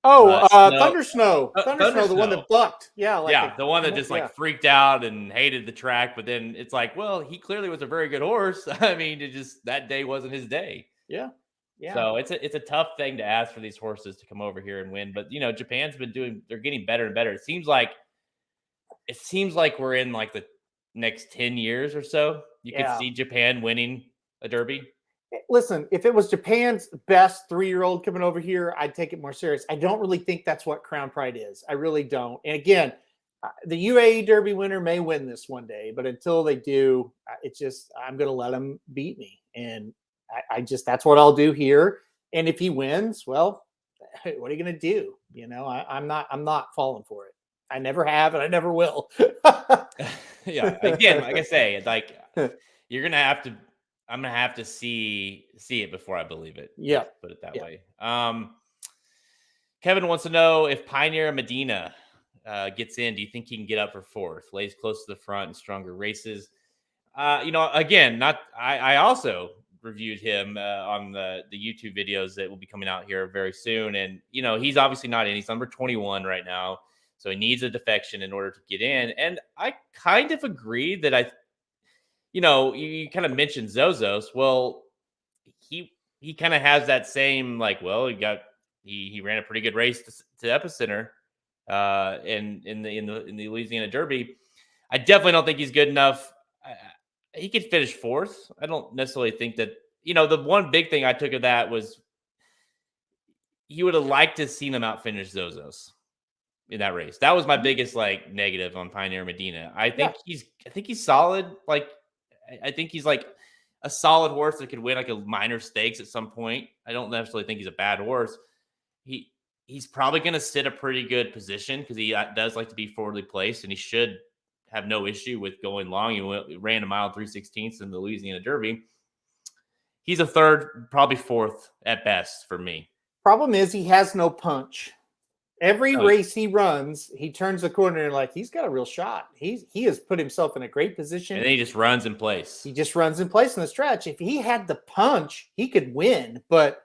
Thunder Snow, the one that bucked. Yeah, the one that just freaked out and hated the track. But then it's like, well, he clearly was a very good horse. I mean, it just that day wasn't his day. Yeah. So it's a tough thing to ask for these horses to come over here and win. But Japan's been they're getting better and better. It seems like we're in like the next 10 years or so. You could see Japan winning a Derby. Listen, if it was Japan's best 3-year-old coming over here, I'd take it more serious. I don't really think that's what Crown Pride is. I really don't. And again, the UAE Derby winner may win this one day, but until they do, I'm going to let them beat me. And that's what I'll do here. And if he wins, well, what are you going to do? I'm not falling for it. I never have, and I never will. Yeah. Again, like I say, like you're going to have to, I'm going to have to see it before I believe it. Yeah. Let's put it that way. Kevin wants to know if Pioneer Medina gets in, do you think he can get up for 4th? Lays close to the front in stronger races. Again, I also reviewed him on the YouTube videos that will be coming out here very soon. And, he's obviously not in. He's number 21 right now. So he needs a defection in order to get in. And I kind of agree that you kind of mentioned Zozos. Well, he kind of has that same, like, well, he ran a pretty good race to Epicenter in the Louisiana Derby. I definitely don't think he's good enough. He could finish 4th. I don't necessarily think that, the one big thing I took of that was he would have liked to have seen him out finish Zozos in that race. That was my biggest negative on Pioneer Medina. I think he's solid. Like, I think he's like a solid horse that could win like a minor stakes at some point. I don't necessarily think he's a bad horse. He's probably going to sit a pretty good position because he does like to be forwardly placed, and he should have no issue with going long. He ran a mile 3/16 in the Louisiana Derby. He's a 3rd, probably 4th at best for me. Problem is he has no punch. Every Oh, race he runs, he turns the corner and like he's got a real shot. He has put himself in a great position. and then he just runs in place. He just runs in place in the stretch. If he had the punch, he could win. But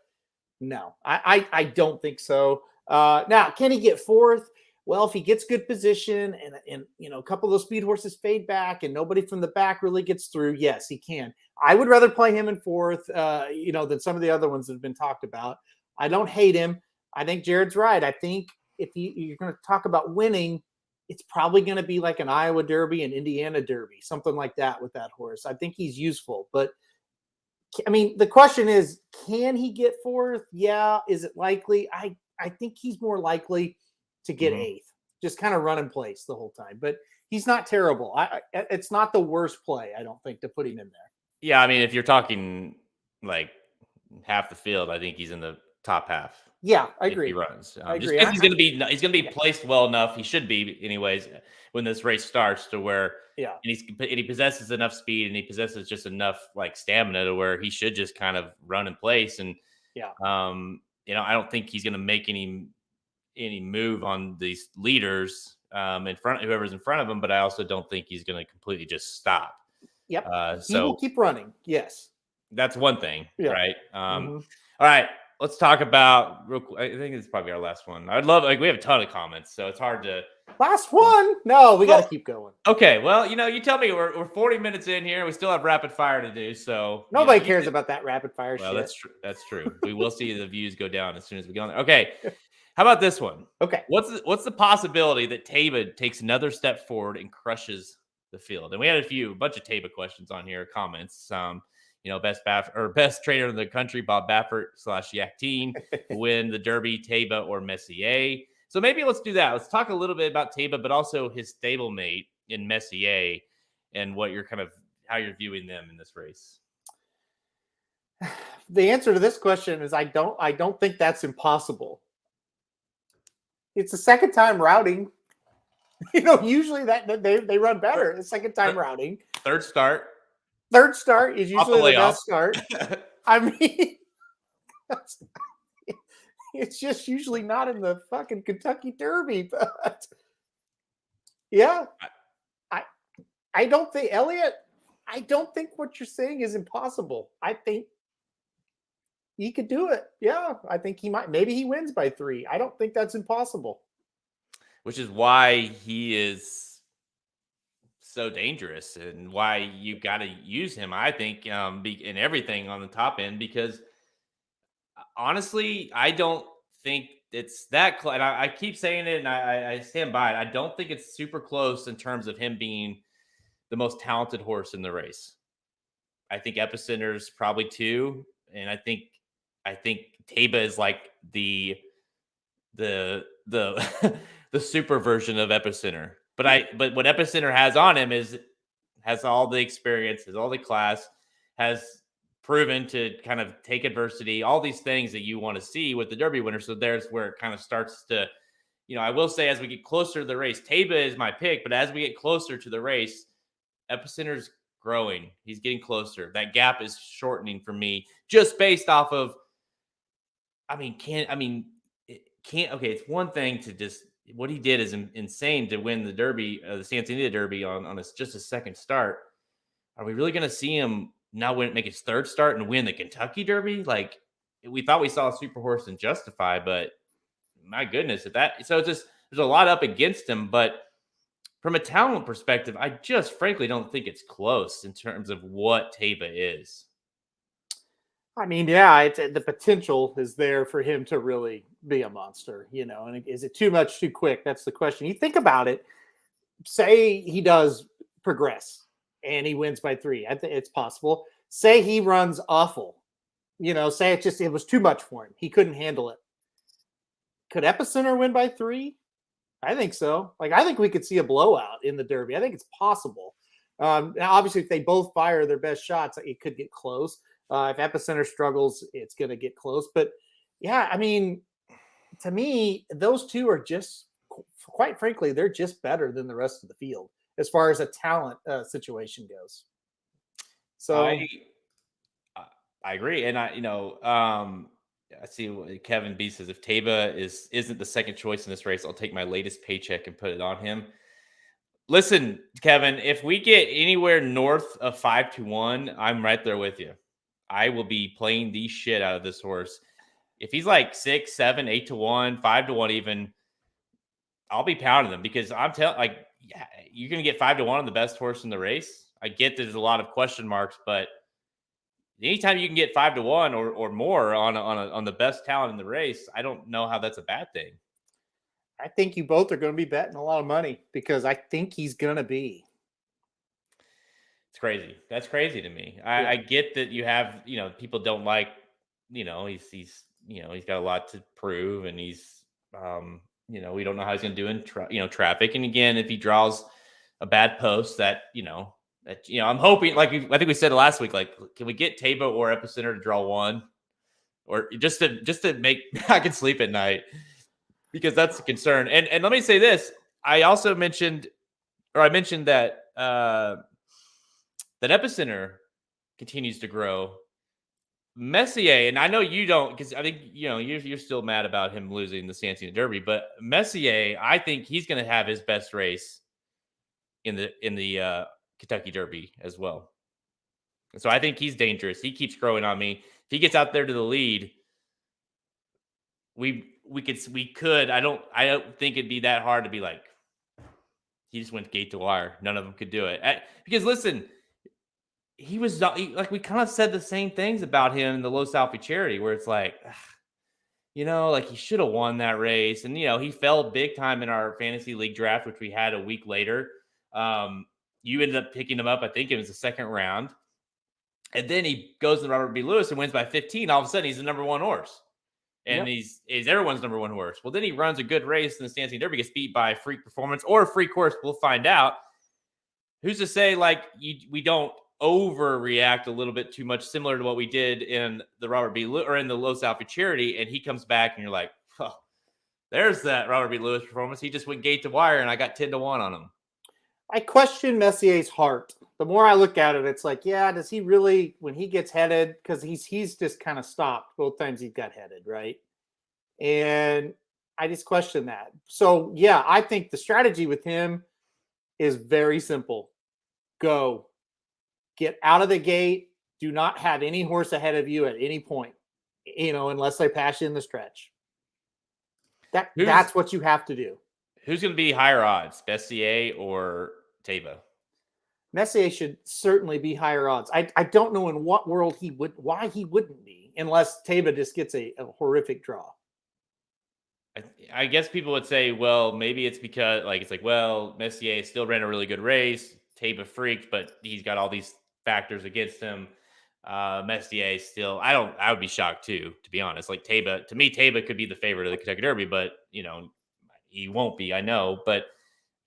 no, I don't think so. Now, can he get fourth? Well, if he gets good position and a couple of those speed horses fade back and nobody from the back really gets through, yes, he can. I would rather play him in fourth, than some of the other ones that have been talked about. I don't hate him. I think Jared's right. I think if you're going to talk about winning, it's probably going to be like an Iowa Derby, an Indiana Derby, something like that with that horse. I think he's useful, but I mean, the question is, can he get fourth? Yeah. Is it likely? I think he's more likely to get eighth, just kind of run in place the whole time. But he's not terrible. It's not the worst play, I don't think, to put him in there. Yeah, I mean, if you're talking like half the field, I think he's in the top half. Yeah, I If agree. he runs, I just agree. because he's gonna be placed well enough. He should be, anyways, when this race starts, to where Yeah. and he possesses enough speed and he possesses just enough like stamina to where he should just kind of run in place. And Yeah. I don't think he's gonna make any move on these leaders in front, whoever's in front of him. But I also don't think he's gonna completely just stop. Yep. He So will keep running. Yes. that's one thing, Yeah. right? Mhm. All right, let's talk about real quick. I think it's probably our last one. I'd love, we have a ton of comments, so it's hard to. Last one. No, we got to keep going. Okay, well, you tell me, we're 40 minutes in here. We still have rapid fire to do, so Nobody cares about that rapid fire well, shit. that's true. That's true. We will see the views go down as soon as we get on there. Okay, how about this one? Okay. What's the possibility that Taba takes another step forward and crushes the field? And we had a bunch of Taba questions on here, comments. Best trainer in the country, Bob Baffert / Yak Teen, win the Derby, Taba or Messier. So maybe let's do that. Let's talk a little bit about Taba, but also his stablemate in Messier, and how you're viewing them in this race. The answer to this question is I don't think that's impossible. It's the second time routing. Usually that they run better the second time routing. Third start is usually the best start. I mean, it's just usually not in the fucking Kentucky Derby, but yeah, I don't think Elliott. I don't think what you're saying is impossible. I think he could do it. Yeah, I think he might. Maybe he wins by 3. I don't think that's impossible. Which is why he is so dangerous and why you got to use him, I think, in everything on the top end, because honestly, I don't think it's that close. And I keep saying it, and I stand by it. I don't think it's super close in terms of him being the most talented horse in the race. I think Epicenter's probably 2, and I think Taba is like the the super version of Epicenter. But what Epicenter has on him has all the experience, has all the class, has proven to kind of take adversity, all these things that you want to see with the Derby winner. So there's where it kind of starts to, I will say, as we get closer to the race, Taba is my pick, but as we get closer to the race, Epicenter's growing. He's getting closer. That gap is shortening for me, just based off of, it's one thing to just, what he did is insane to win the Derby, the Santa Anita Derby on just a second start. Are we really going to see him now make his third start and win the Kentucky Derby? Like, we thought we saw a super horse in Justify, but my goodness, so it's just, there's a lot up against him. But from a talent perspective, I just frankly don't think it's close in terms of what Taba is. I mean, yeah, the potential is there for him to really be a monster, and is it too much too quick? That's the question. You think about it, say he does progress and he wins by 3. I think it's possible. Say he runs awful, say it was too much for him. He couldn't handle it. Could Epicenter win by 3? I think so. I think we could see a blowout in the Derby. I think it's possible. Now, obviously, if they both fire their best shots, it could get close. If Epicenter struggles, it's going to get close. But yeah, I mean, to me, those two are just, quite frankly, they're just better than the rest of the field as far as a talent situation goes. So I agree. And I see what Kevin B says. If Taba isn't the second choice in this race, I'll take my latest paycheck and put it on him. Listen, Kevin, if we get anywhere north of 5-1, I'm right there with you. I will be playing the shit out of this horse. If he's like 6, 7, 8-1, 5-1 even, I'll be pounding them because I'm telling, like, yeah, you're going to get 5-1 on the best horse in the race. I get there's a lot of question marks, but anytime you can get 5-1 or more on the best talent in the race, I don't know how that's a bad thing. I think you both are going to be betting a lot of money because I think he's going to be. It's crazy. That's crazy to me. I get that you have, people don't like, he's got a lot to prove, and he's, we don't know how he's going to do in traffic. And again, if he draws a bad post, that I'm hoping, I think we said last week, like, can we get Taba or Epicenter to draw one, or just to make I can sleep at night, because that's a concern. And let me say this: I mentioned that that Epicenter continues to grow. Messier, and I know you don't, because I think you're still mad about him losing the Santana Derby, but Messier, I think he's going to have his best race in the Kentucky Derby as well. So I think he's dangerous. He keeps growing on me. If he gets out there to the lead, we could. I don't think it'd be that hard to be like, he just went gate to wire. None of them could do it. Because listen, he was like, we kind of said the same things about him in the Los Alfie Charity, where it's like, like he should have won that race. And, he fell big time in our fantasy league draft, which we had a week later. You ended up picking him up. I think it was the second round. And then he goes to Robert B. Lewis and wins by 15. All of a sudden, he's the number one horse. And he's everyone's number one horse. Well, then he runs a good race in the Santana Derby, gets beat by Freak Performance or Freak Horse. We'll find out. Who's to say, like, we don't overreact a little bit too much, similar to what we did in the Robert B. or in the Los Alfie Charity, and he comes back and you're like, oh, there's that Robert B. Lewis performance. He just went gate to wire and I got 10-1 on him. I question Messier's heart. The more I look at it, it's like, yeah, does he really, when he gets headed, because he's just kind of stopped both times he got headed, right? And I just question that. So yeah, I think the strategy with him is very simple. Go. Get out of the gate. Do not have any horse ahead of you at any point, unless they pass you in the stretch. That's what you have to do. Who's going to be higher odds, Messier or Taba? Messier should certainly be higher odds. I don't know in what world why he wouldn't be, unless Taba just gets a horrific draw. I guess people would say, well, maybe it's because, Messier still ran a really good race. Taba freaked, but he's got all these factors against him. Messier still, I would be shocked too, to be honest. Like Taba, to me, Taba could be the favorite of the Kentucky Derby, but he won't be, I know, but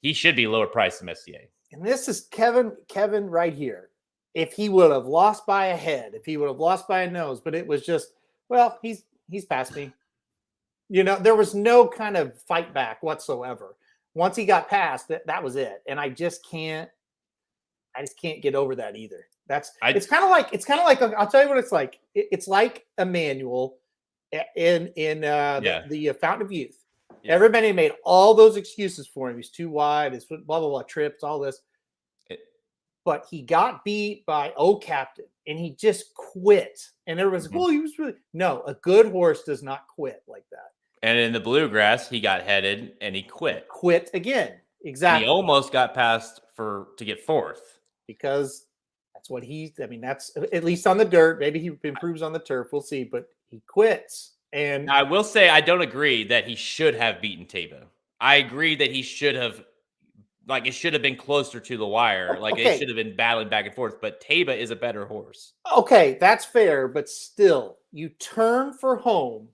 he should be lower priced than Messier. And this is Kevin right here. If he would have lost by a head, if he would have lost by a nose, but it was just, well, he's past me. There was no kind of fight back whatsoever. Once he got past, that was it. And I just can't get over that either. It's kind of like I'll tell you what it's like. It's like Emmanuel in the Fountain of Youth. Yeah. Everybody made all those excuses for him. He's too wide. His blah blah blah trips, all this. But he got beat by Captain, and he just quit. And everyone's like, "Oh, he was really no." A good horse does not quit like that. And in the Bluegrass, he got headed and he quit. Quit again. Exactly. And he almost got passed to get fourth, because that's what that's at least on the dirt. Maybe he improves on the turf. We'll see. But he quits. And I will say, I don't agree that he should have beaten Taba. I agree that he should have, it should have been closer to the wire. It should have been battling back and forth. But Taba is a better horse. Okay, that's fair. But still, you turn for home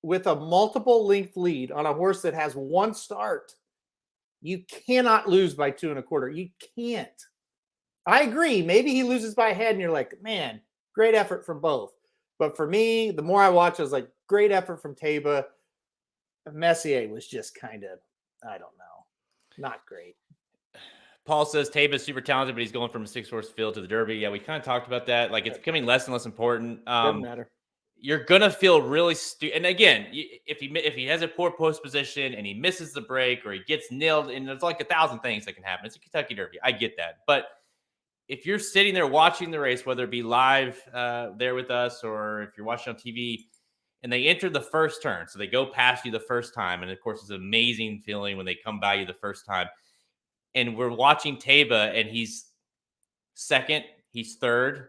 with a multiple length lead on a horse that has one start. You cannot lose by 2 1/4. You can't. I agree. Maybe he loses by a head, and you're like, man, great effort from both. But for me, the more I watch, I was like, great effort from Taba. Messier was just kind of, I don't know, not great. Paul says Taba's super talented, but he's going from a 6-horse field to the Derby. Yeah, we kind of talked about that. It's becoming less and less important. Doesn't matter. you're gonna feel really stupid. And again, if he has a poor post position and he misses the break or he gets nailed, and there's like 1,000 things that can happen. It's a Kentucky Derby. I get that, but if you're sitting there watching the race, whether it be live there with us or if you're watching on TV, and they enter the first turn, so they go past you the first time, and of course, it's an amazing feeling when they come by you the first time. And we're watching Taba, and he's second, he's third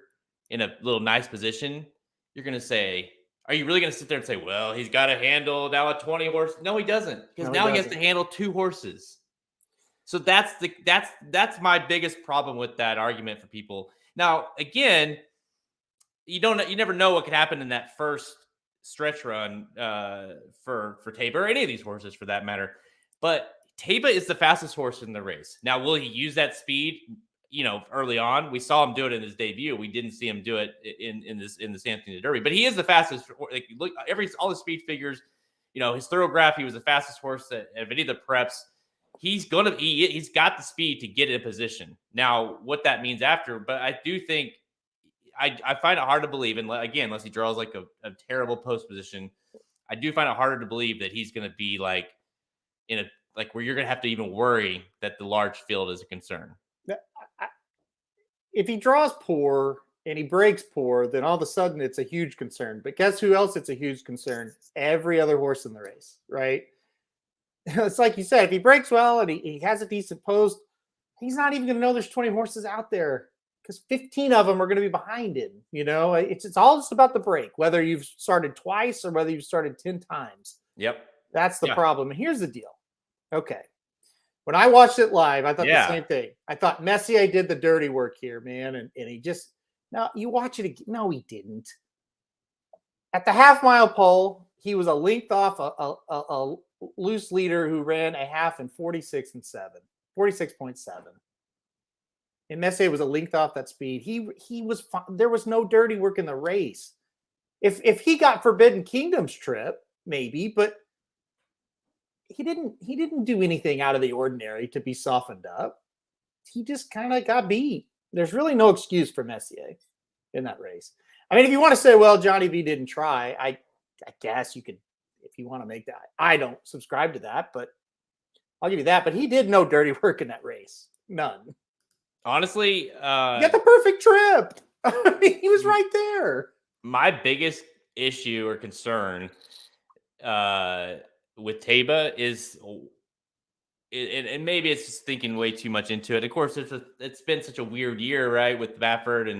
in a little nice position. You're going to say, are you really going to sit there and say, well, he's got to handle now a 20 horse? No, he doesn't, because now he has to handle 2 horses. So that's my biggest problem with that argument for people. Now, again, you never know what could happen in that first stretch run for Taba or any of these horses for that matter. But Taba is the fastest horse in the race. Now, will he use that speed? Early on, we saw him do it in his debut. We didn't see him do it in the Anthony Derby, but he is the fastest. Like, look, all the speed figures, his thoroughgraph, he was the fastest horse at any of the preps. He's got the speed to get in a position. Now, what that means after, but I do think I find it hard to believe, and again, unless he draws like a terrible post position, I do find it harder to believe that he's going to be like where you're going to have to even worry that the large field is a concern. If he draws poor and he breaks poor, then all of a sudden it's a huge concern. But guess who else it's a huge concern? Every other horse in the race, right? It's like you said, if he breaks well and he has a decent post, he's not even going to know there's 20 horses out there because 15 of them are going to be behind him. It's all just about the break, whether you've started twice or whether you've started 10 times. Yep. That's the problem. And here's the deal. Okay. When I watched it live, I thought the same thing. I thought Messier did the dirty work here, man. And he just, now you watch it again. No, he didn't. At the half-mile pole, he was a length off a loose leader who ran a half in 46.7. And Messier was a length off that speed. He was fine. There was no dirty work in the race. If he got Forbidden Kingdom's trip, maybe, but he didn't do anything out of the ordinary to be softened up. He just kind of got beat. There's really no excuse for Messier in that race. I mean, if you want to say, well, Johnny V didn't try, I guess you could, if you want to make that. I don't subscribe to that, but I'll give you that. But he did no dirty work in that race. None. Honestly, he got the perfect trip. I mean, he was right there. My biggest issue or concern with Taba is, and maybe it's just thinking way too much into it. Of course, it's been such a weird year, right, with Baffert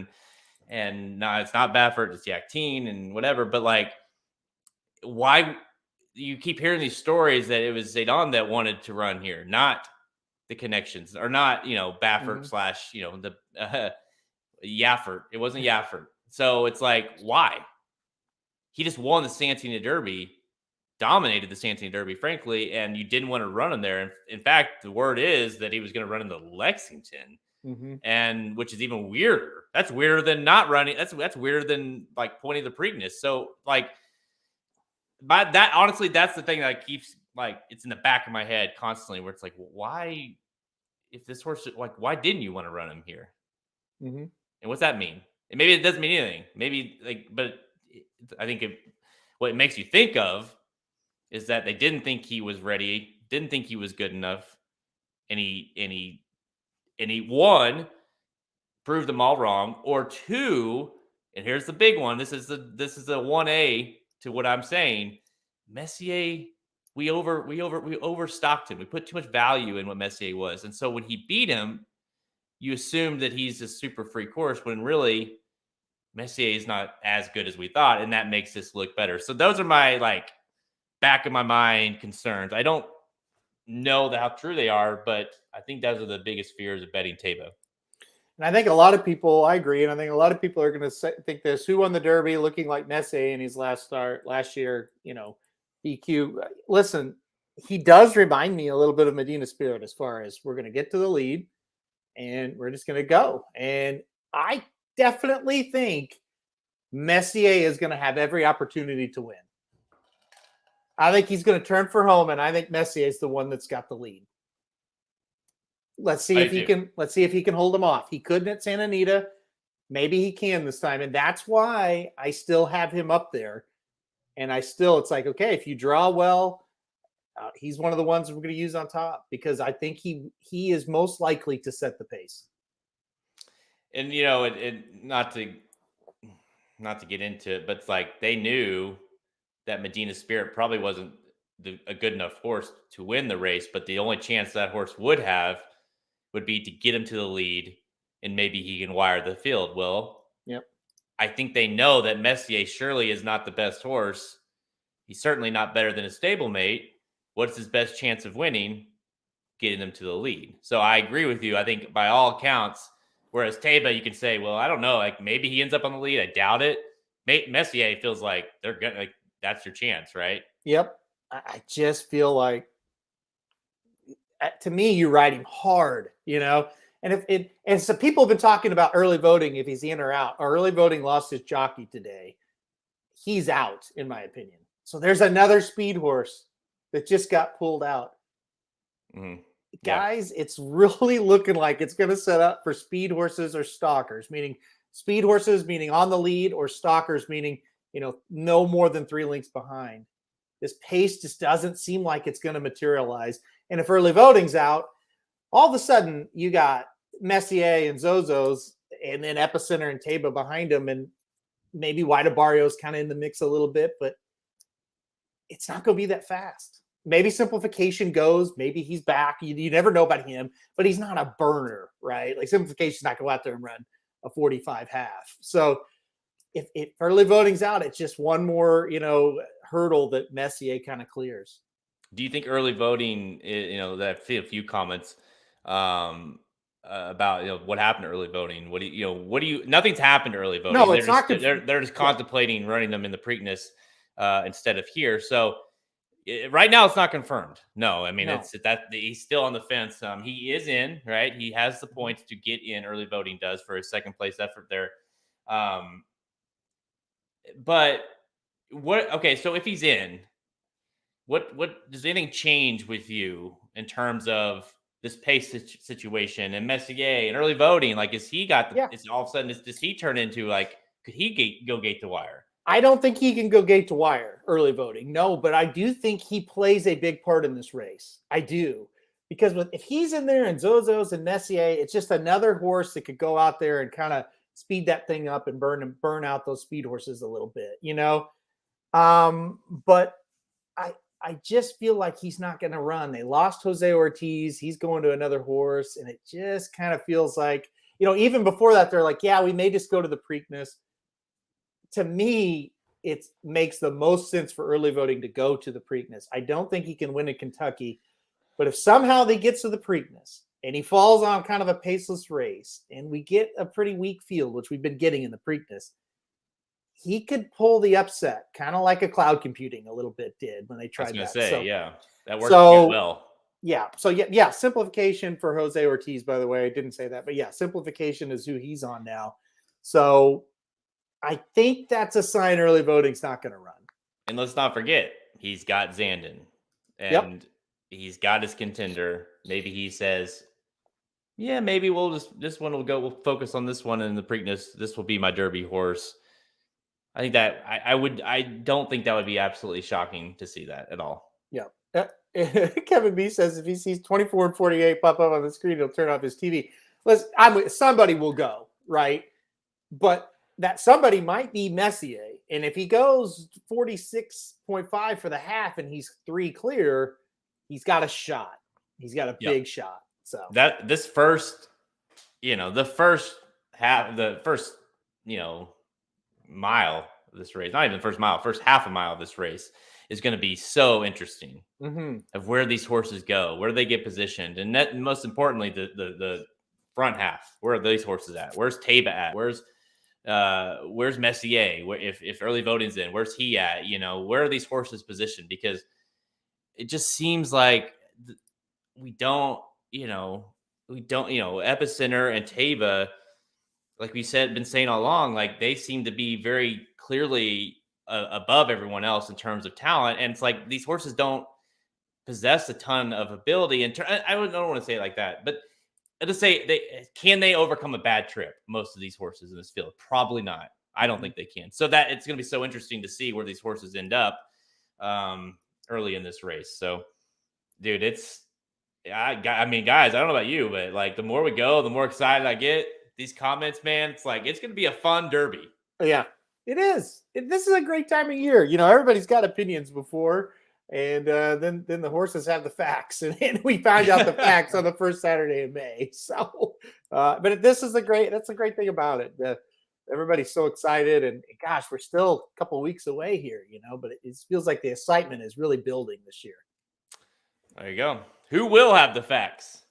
and no, it's not Baffert, it's Yaktine and whatever. But like, why you keep hearing these stories that it was Zidane that wanted to run here, not the connections, or not Baffert / the Yaffert. It wasn't Yaffert. So it's like, why? He just won the Santini Derby. Dominated the Santini Derby, frankly, and you didn't want to run him there. In fact, the word is that he was going to run into Lexington, and which is even weirder. That's weirder than not running. That's weirder than like pointing the Preakness. So like, but that honestly, that's the thing that keeps it's in the back of my head constantly, where it's like, why, if this horse, like, why didn't you want to run him here? And what's that mean? And maybe it doesn't mean anything. Maybe but I think what it makes you think of is that they didn't think he was ready, didn't think he was good enough, and he one, proved them all wrong, or two, and here's the big one. This is the 1A to what I'm saying. Messier, we overstocked him. We put too much value in what Messier was, and so when he beat him, you assume that he's a super free course when really Messier is not as good as we thought, and that makes this look better. So those are my back of my mind concerns. I don't know how true they are, but I think those are the biggest fears of betting Taba. And I think a lot of people, I agree, and I think a lot of people are going to think this: who won the Derby looking like Messier in his last start last year? EQ. Listen, he does remind me a little bit of Medina Spirit as far as we're going to get to the lead and we're just going to go. And I definitely think Messier is going to have every opportunity to win. I think he's going to turn for home, and I think Messier is the one that's got the lead. Let's see if he can hold him off. He couldn't at Santa Anita. Maybe he can this time. And that's why I still have him up there. And it's like, okay, if you draw well, he's one of the ones we're going to use on top because I think he is most likely to set the pace. And not to get into it, but it's like they knew that Medina Spirit probably wasn't a good enough horse to win the race, but the only chance that horse would have would be to get him to the lead and maybe he can wire the field. Well, yep. I think they know that Messier surely is not the best horse. He's certainly not better than his stablemate. What's his best chance of winning? Getting them to the lead. So I agree with you. I think by all accounts, whereas Taiba, you can say, well, I don't know, like maybe he ends up on the lead. I doubt it. Messier feels like they're gonna, like, that's your chance, right? Yep. I just feel like, to me, you ride him hard, and so people have been talking about early voting, if he's in or out. Early voting lost his jockey today. He's out, in my opinion. So there's another speed horse that just got pulled out. Mm-hmm. Guys, it's really looking like it's going to set up for speed horses or stalkers, meaning speed horses, meaning on the lead, or stalkers, meaning, no more than 3 lengths behind. This pace just doesn't seem like it's going to materialize. And if early voting's out, all of a sudden you got Messier and Zozo's and then Epicenter and Taiba behind them. And maybe Wida Barrio's kind of in the mix a little bit, but it's not going to be that fast. Maybe Simplification goes. Maybe he's back. You never know about him, but he's not a burner, right? Like Simplification's not going to go out there and run a 45 half. So if early voting's out, it's just one more, hurdle that Messier kind of clears. Do you think early voting, that I've seen a few comments about, what happened to early voting? Nothing's happened to early voting. No, it's not. They're just contemplating running them in the Preakness instead of here. So right now it's not confirmed. No, I mean, No. It's that he's still on the fence. He is in, right? He has the points to get in. Early voting does for his second place effort there. But okay, so if he's in, what does anything change with you in terms of this pace situation and Messier and early voting? Like, is he got it's all of a sudden, does he turn into, like, could he go gate to wire? I don't think he can go gate to wire early voting. No, but I do think he plays a big part in this race. I do. Because if he's in there and Zozo's and Messier, it's just another horse that could go out there and kind of speed that thing up and burn out those speed horses a little bit, But I just feel like he's not going to run. They lost Jose Ortiz. He's going to another horse. And it just kind of feels like, even before that, they're like, yeah, we may just go to the Preakness. To me, it makes the most sense for early voting to go to the Preakness. I don't think he can win in Kentucky. But if somehow they get to the Preakness and he falls on kind of a paceless race and we get a pretty weak field, which we've been getting in the Preakness, he could pull the upset, kind of like a Cloud Computing a little bit did when they tried that. That worked well. Yeah. So yeah, Simplification for Jose Ortiz, by the way. I didn't say that, but yeah, Simplification is who he's on now. So I think that's a sign early voting's not going to run. And let's not forget, he's got Zandon and he's got his contender. Maybe he says, yeah, maybe we'll focus on this one in the Preakness. This will be my Derby horse. I think that I don't think that would be absolutely shocking to see that at all. Yeah. Kevin B says if he sees 24 and 48 pop up on the screen, he'll turn off his TV. Somebody will go, right? But that somebody might be Messier. And if he goes 46.5 for the half and he's 3 clear, he's got a shot. He's got a big shot. So that the first mile of this race, not even the first mile, first half a mile of this race is going to be so interesting of where these horses go, where they get positioned. And most importantly, the front half, where are these horses at? Where's Taiba at? Where's Messier? If early voting's in, where's he at? Where are these horses positioned? Because it just seems like we don't, Epicenter and Taiba, like we said, been saying all along, like they seem to be very clearly above everyone else in terms of talent. And it's like these horses don't possess a ton of ability. And I don't want to say it like that, but just say can they overcome a bad trip? Most of these horses in this field, probably not. I don't think they can. So that it's going to be so interesting to see where these horses end up early in this race. So, dude, I mean, guys, I don't know about you, but like the more we go, the more excited I get. These comments, man, it's like it's going to be a fun Derby. Yeah, it is. This is a great time of year. Everybody's got opinions before, and then the horses have the facts, and we find out the facts on the first Saturday in May. So, but that's a great thing about it. Everybody's so excited, and gosh, we're still a couple of weeks away here, but it feels like the excitement is really building this year. There you go. Who will have the facts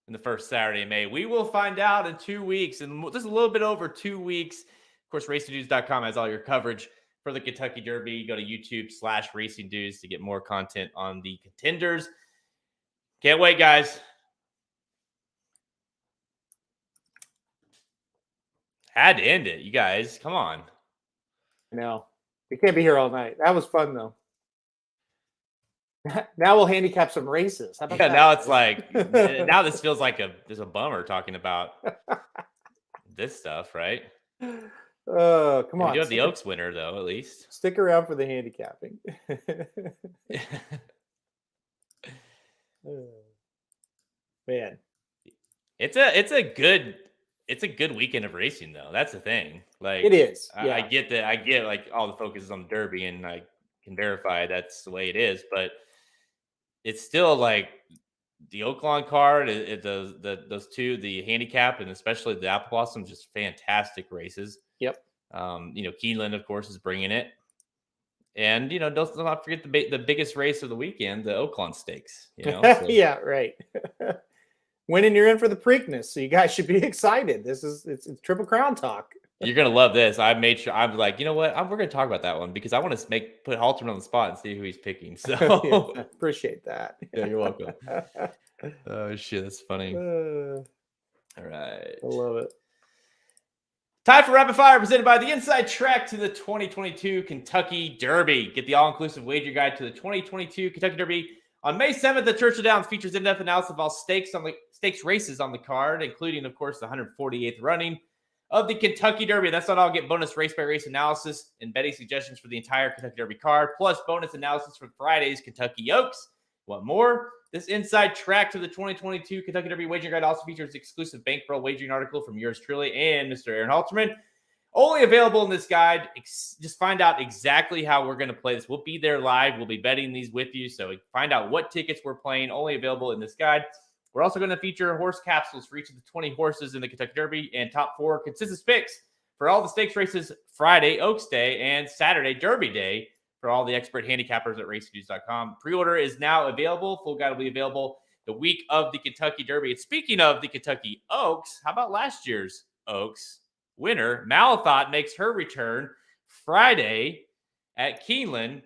in the first Saturday in May? We will find out in 2 weeks, and just a little bit over 2 weeks. Of course, racingdudes.com has all your coverage for the Kentucky Derby. Go to YouTube/racingdudes to get more content on the contenders. Can't wait, guys. Had to end it, you guys. Come on. No, we can't be here all night. That was fun, though. Now we'll handicap some races. How about that? Now it's like now this feels like there's a bummer talking about this stuff, right? Oh, come on. We do have the Oaks winner though, at least. Stick around for the handicapping. Man. It's a good weekend of racing though. That's the thing. Like it is. Yeah. I get that. I get like all the focus is on the Derby, and I can verify that's the way it is, but it's still like the Oaklawn card, those two, the handicap and especially the Apple Blossom, just fantastic races. Yep. Keeneland, of course, is bringing it. And, don't not forget the biggest race of the weekend, the Oaklawn Stakes. So. Yeah, right. Winning, you're in for the Preakness, so you guys should be excited. It's Triple Crown talk. You're gonna love this. I made sure. I'm like, you know what? We're gonna talk about that one because I want to put Halterman on the spot and see who he's picking. So yeah, appreciate that. Yeah, you're welcome. Oh shit, that's funny. All right, I love it. Time for rapid fire, presented by the Inside Track to the 2022 Kentucky Derby. Get the all-inclusive wager guide to the 2022 Kentucky Derby on May 7th. The Churchill Downs features in-depth analysis of all stakes races on the card, including, of course, the 148th running of the Kentucky Derby. That's not all. Get bonus race-by-race analysis and betting suggestions for the entire Kentucky Derby card, plus bonus analysis for Friday's Kentucky Oaks. Want more? This Inside Track to the 2022 Kentucky Derby wagering guide also features exclusive bankroll wagering article from yours truly and Mr. Aaron Halterman. Only available in this guide. Just find out exactly how we're going to play this. We'll be there live. We'll be betting these with you. So find out what tickets we're playing. Only available in this guide. We're also going to feature horse capsules for each of the 20 horses in the Kentucky Derby and top 4 consensus picks for all the stakes races Friday, Oaks Day, and Saturday, Derby Day, for all the expert handicappers at racingdudes.com. Pre-order is now available. Full guide will be available the week of the Kentucky Derby. And speaking of the Kentucky Oaks, how about last year's Oaks winner? Malathot makes her return Friday at Keeneland.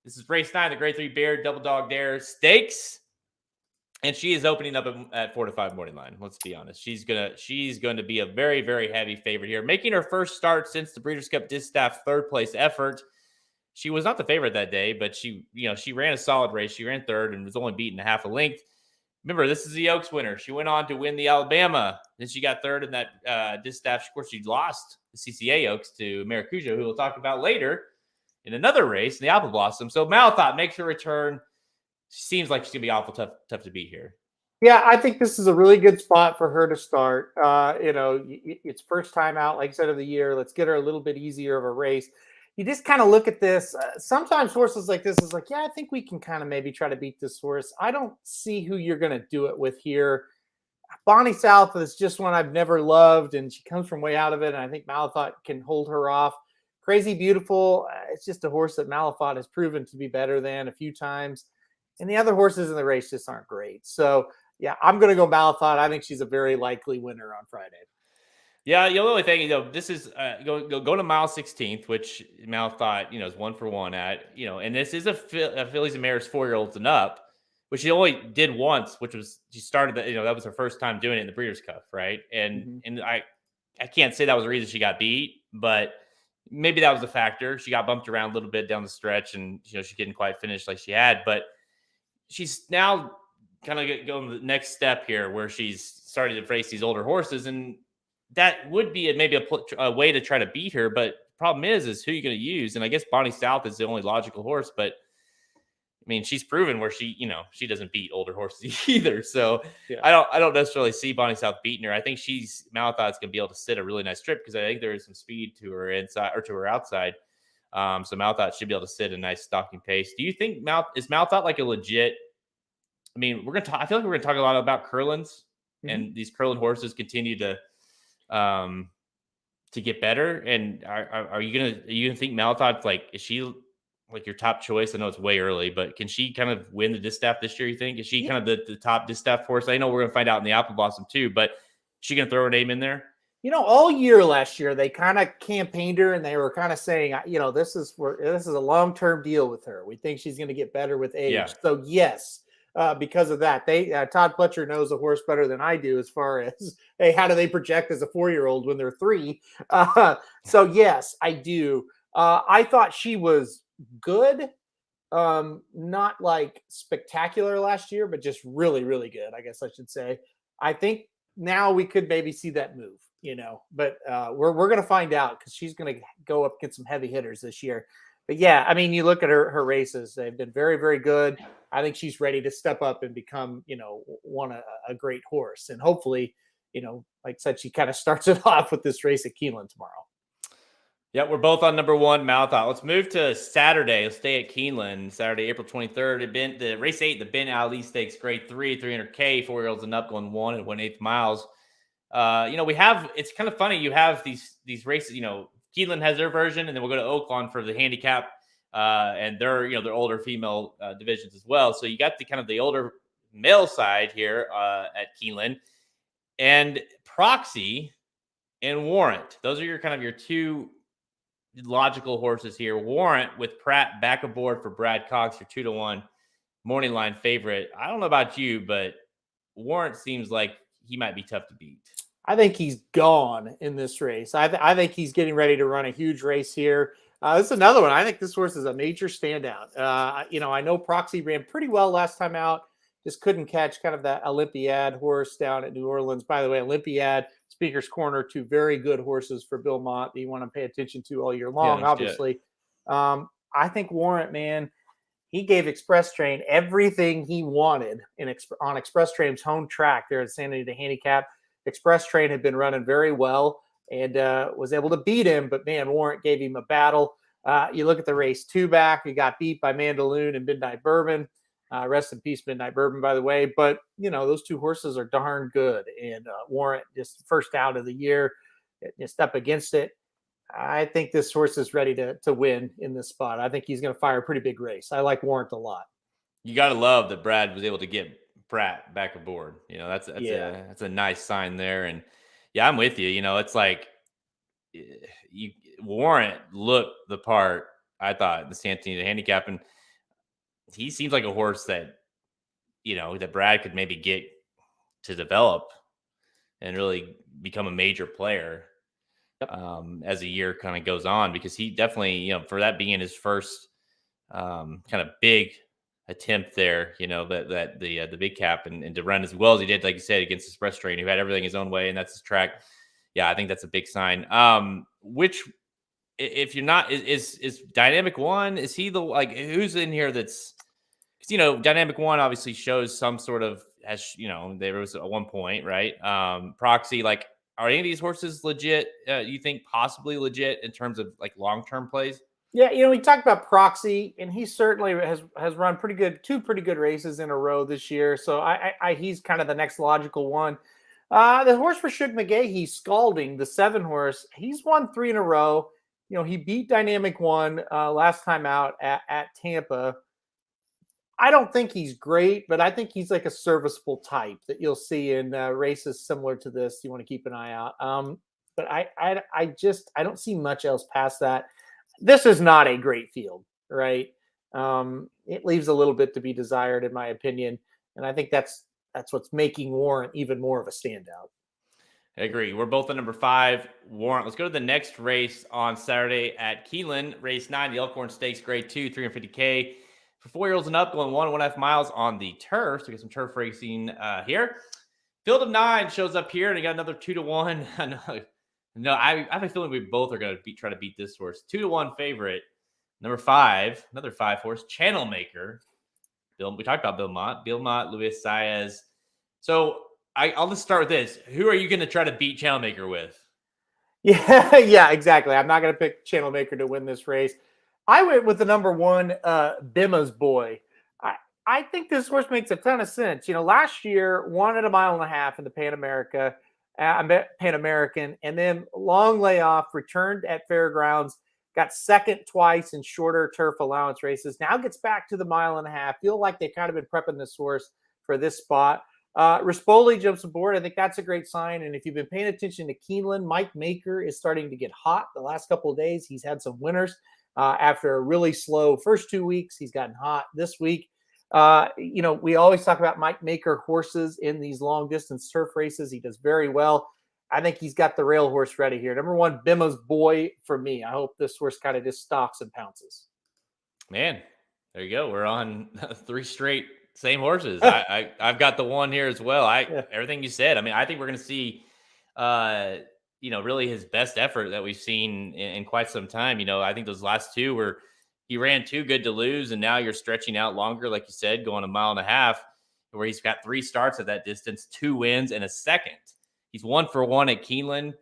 This is race 9, the Grade 3 Bear Double Dog Dare Stakes. And she is opening up at 4 to 5 morning line. Let's be honest. She's going to be a very, very heavy favorite here. Making her first start since the Breeders' Cup Distaff third place effort. She was not the favorite that day, but she ran a solid race. She ran third and was only beaten a half a length. Remember, this is the Oaks winner. She went on to win the Alabama. Then she got third in that Distaff. Of course, she lost the CCA Oaks to Maracuja, who we'll talk about later in another race in the Apple Blossom. So Malathot makes her return. Seems like she's going to be awful tough to beat here. Yeah, I think this is a really good spot for her to start. It's first time out, like I said, of the year. Let's get her a little bit easier of a race. You just kind of look at this. Sometimes horses like this is like, yeah, I think we can kind of maybe try to beat this horse. I don't see who you're going to do it with here. Bonnie South is just one I've never loved, and she comes from way out of it, and I think Malathot can hold her off. Crazy Beautiful, it's just a horse that Malathot has proven to be better than a few times. And the other horses in the race just aren't great. So, yeah, I'm going to go Malathot. I think she's a very likely winner on Friday. Yeah, the only thing, this is go to mile 16th, which Malathot, is 1 for 1 at, and this is a Fillies and Mares 4-year-olds and up, which she only did once, which was she started that was her first time doing it in the Breeders' Cup, right? And and I can't say that was the reason she got beat, but maybe that was a factor. She got bumped around a little bit down the stretch, and she didn't quite finish like she had, but she's now kind of go to the next step here where she's starting to face these older horses. And that would be maybe a way to try to beat her. But the problem is who you're going to use. And I guess Bonnie South is the only logical horse. But I mean, she's proven where she doesn't beat older horses either. So Yeah. I don't necessarily see Bonnie South beating her. I think Malathi's going to be able to sit a really nice trip because I think there is some speed to her inside or to her outside. So Malathi should be able to sit a nice stalking pace. Do you think is Malathi like a legit? I mean, I feel like we're gonna talk a lot about Curlins, and these Curlin horses continue to get better. And are you gonna think Malathi like, is she like your top choice? I know it's way early, but can she kind of win the distaff this year? You think is she kind of the top distaff horse? I know we're gonna find out in the Apple Blossom too, but is she gonna throw her name in there? All year last year, they kind of campaigned her and they were kind of saying, this is a long-term deal with her. We think she's going to get better with age. Yeah. So yes, because of that, Todd Pletcher knows the horse better than I do as far as, hey, how do they project as a 4-year-old when they're 3? So yes, I do. I thought she was good. Not like spectacular last year, but just really, really good, I guess I should say. I think now we could maybe see that move. But we're going to find out because she's going to go up against some heavy hitters this year. But yeah, I mean, you look at her races; they've been very, very good. I think she's ready to step up and become, a great horse. And hopefully, like I said, she kind of starts it off with this race at Keeneland tomorrow. Yeah, we're both on number 1, Malathi. Let's move to Saturday. Let's stay at Keeneland, Saturday, April 23rd. The race 8, the Ben Ali Stakes, grade 3, 300K, 4-year-olds and up, going 1 1/8 miles. It's kind of funny. You have these races, Keeneland has their version, and then we'll go to Oaklawn for the handicap, and their older female divisions as well. So you got the older male side here at Keeneland, and Proxy and Warrant. Those are your 2 logical horses here. Warrant with Pratt back aboard for Brad Cox, your 2-1 morning line favorite. I don't know about you, but Warrant seems like he might be tough to beat. I think he's gone in this race. I think he's getting ready to run a huge race here. This is another one. I think this horse is a major standout. I know Proxy ran pretty well last time out. Just couldn't catch kind of that Olympiad horse down at New Orleans. By the way, Olympiad, Speaker's Corner, 2 very good horses for Bill Mott that you want to pay attention to all year long, obviously. I think Warrant, man, he gave Express Train everything he wanted on Express Train's home track there at San Antonio Handicap. Express Train had been running very well and was able to beat him, but man, Warrant gave him a battle. You look at the race 2 back, he got beat by Mandaloon and Midnight Bourbon. Rest in peace, Midnight Bourbon, by the way. But, those 2 horses are darn good. And Warrant, just first out of the year, just up against it. I think this horse is ready to win in this spot. I think he's going to fire a pretty big race. I like Warrant a lot. You got to love that Brad was able to get Pratt back aboard. That's a nice sign there. And yeah, I'm with you. It's like Warrant looked the part, I thought, the San Antonio Handicap, and he seems like a horse that that Brad could maybe get to develop and really become a major player as the year kind of goes on, because he definitely, for that being his first kind of big attempt there, the big cap and to run as well as he did, like you said, against Express Train, who had everything his own way, and that's his track. Yeah, I think that's a big sign. Which, if you're not, is Dynamic One? Is he who's in here that's, because Dynamic One obviously shows some sort of, there was at one point, right? Proxy, are any of these horses legit? You think possibly legit in terms of long-term plays? Yeah, we talked about Proxy, and he certainly has run two pretty good races in a row this year. So he's kind of the next logical one. The horse for Shug McGahee, Scalding, the 7 horse, he's won 3 in a row. He beat Dynamic One last time out at Tampa. I don't think he's great, but I think he's like a serviceable type that you'll see in races similar to this. You want to keep an eye out. But I don't see much else past that. This is not a great field, right? It leaves a little bit to be desired, in my opinion. And I think that's what's making Warrant even more of a standout. I agree. We're both at number 5, Warrant. Let's go to the next race on Saturday at Keeneland, race 9, the Elkhorn Stakes, grade 2, 350K. For 4-year-olds and up, going 1.5 miles on the turf. So we get some turf racing here. Field of 9 shows up here, and you got another 2-1. No, I have a feeling we both are going to try to beat this horse. 2-1 favorite. Number 5, another 5 horse, Channel Maker. We talked about Bilmont, Luis Saez. So I'll just start with this. Who are you going to try to beat Channel Maker with? Yeah, exactly. I'm not going to pick Channel Maker to win this race. I went with the number 1, Bima's Boy. I think this horse makes a ton of sense. Last year, won at 1.5 miles in the Pan American, and then long layoff, returned at Fairgrounds, got second twice in shorter turf allowance races. Now gets back to the 1.5 miles. Feel like they've kind of been prepping this horse for this spot. Rispoli jumps aboard. I think that's a great sign. And if you've been paying attention to Keeneland, Mike Maker is starting to get hot the last couple of days. He's had some winners after a really slow first 2 weeks. He's gotten hot this week. We always talk about Mike Maker horses in these long distance turf races. He does very well. I think he's got the rail horse ready here. Number 1, Bima's Boy for me. I hope this horse kind of just stalks and pounces. Man, there you go. We're on 3 straight same horses. I've got the 1 here as well. Everything you said. I mean, I think we're going to see, really his best effort that we've seen in quite some time. I think those last 2 were, he ran too good to lose, and now you're stretching out longer, like you said, going 1.5 miles, where he's got 3 starts at that distance, 2 wins, and a second. He's 1 for 1 at Keeneland,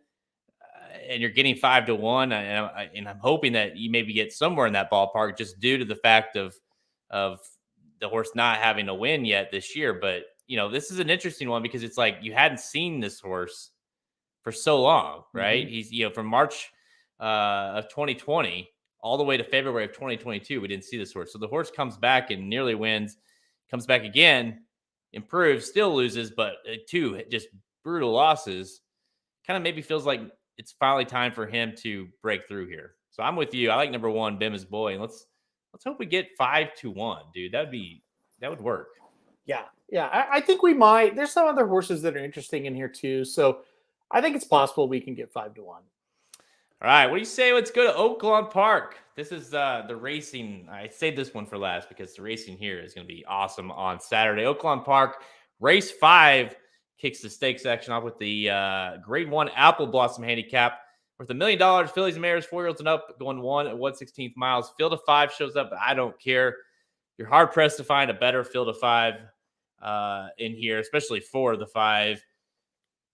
and you're getting 5-1, and I'm hoping that you maybe get somewhere in that ballpark just due to the fact of the horse not having a win yet this year. But this is an interesting one because it's like you hadn't seen this horse for so long, right? Mm-hmm. He's from March of 2020 all the way to February of 2022. We didn't see this horse, so the horse comes back and nearly wins, comes back again, improves, still loses, but 2 just brutal losses. Kind of maybe feels like it's finally time for him to break through here. So I'm with you. I like number 1, Bima's Boy, and let's hope we get 5-1, dude. That would work. Yeah. I think we might. There's some other horses that are interesting in here too. So I think it's possible we can get 5-1. All right. What do you say? Let's go to Oaklawn Park. This is the racing. I saved this one for last because the racing here is going to be awesome on Saturday. Oaklawn Park, race 5 kicks the stakes action off with the grade 1 Apple Blossom Handicap worth $1 million. Fillies and mares, 4-year-olds and up, going 1 at 1/16 miles. Field of 5 shows up, but I don't care. You're hard pressed to find a better field of 5 in here, especially for the 5.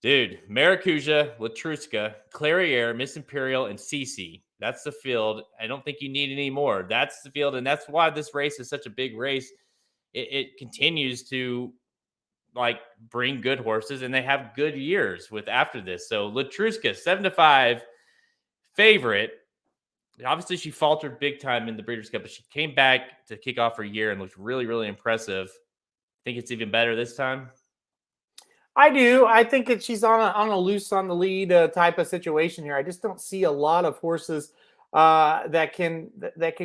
Dude, Maracuja, Latruska, Clariere, Miss Imperial, and Cece. That's the field. I don't think you need any more. That's the field, and that's why this race is such a big race. It continues to bring good horses, and they have good years with after this. So Latruska, 7-5 favorite. Obviously, she faltered big time in the Breeders' Cup, but she came back to kick off her year and looked really, really impressive. Think it's even better this time? I do. I think that she's on a loose on the lead type of situation here. I just don't see a lot of horses that can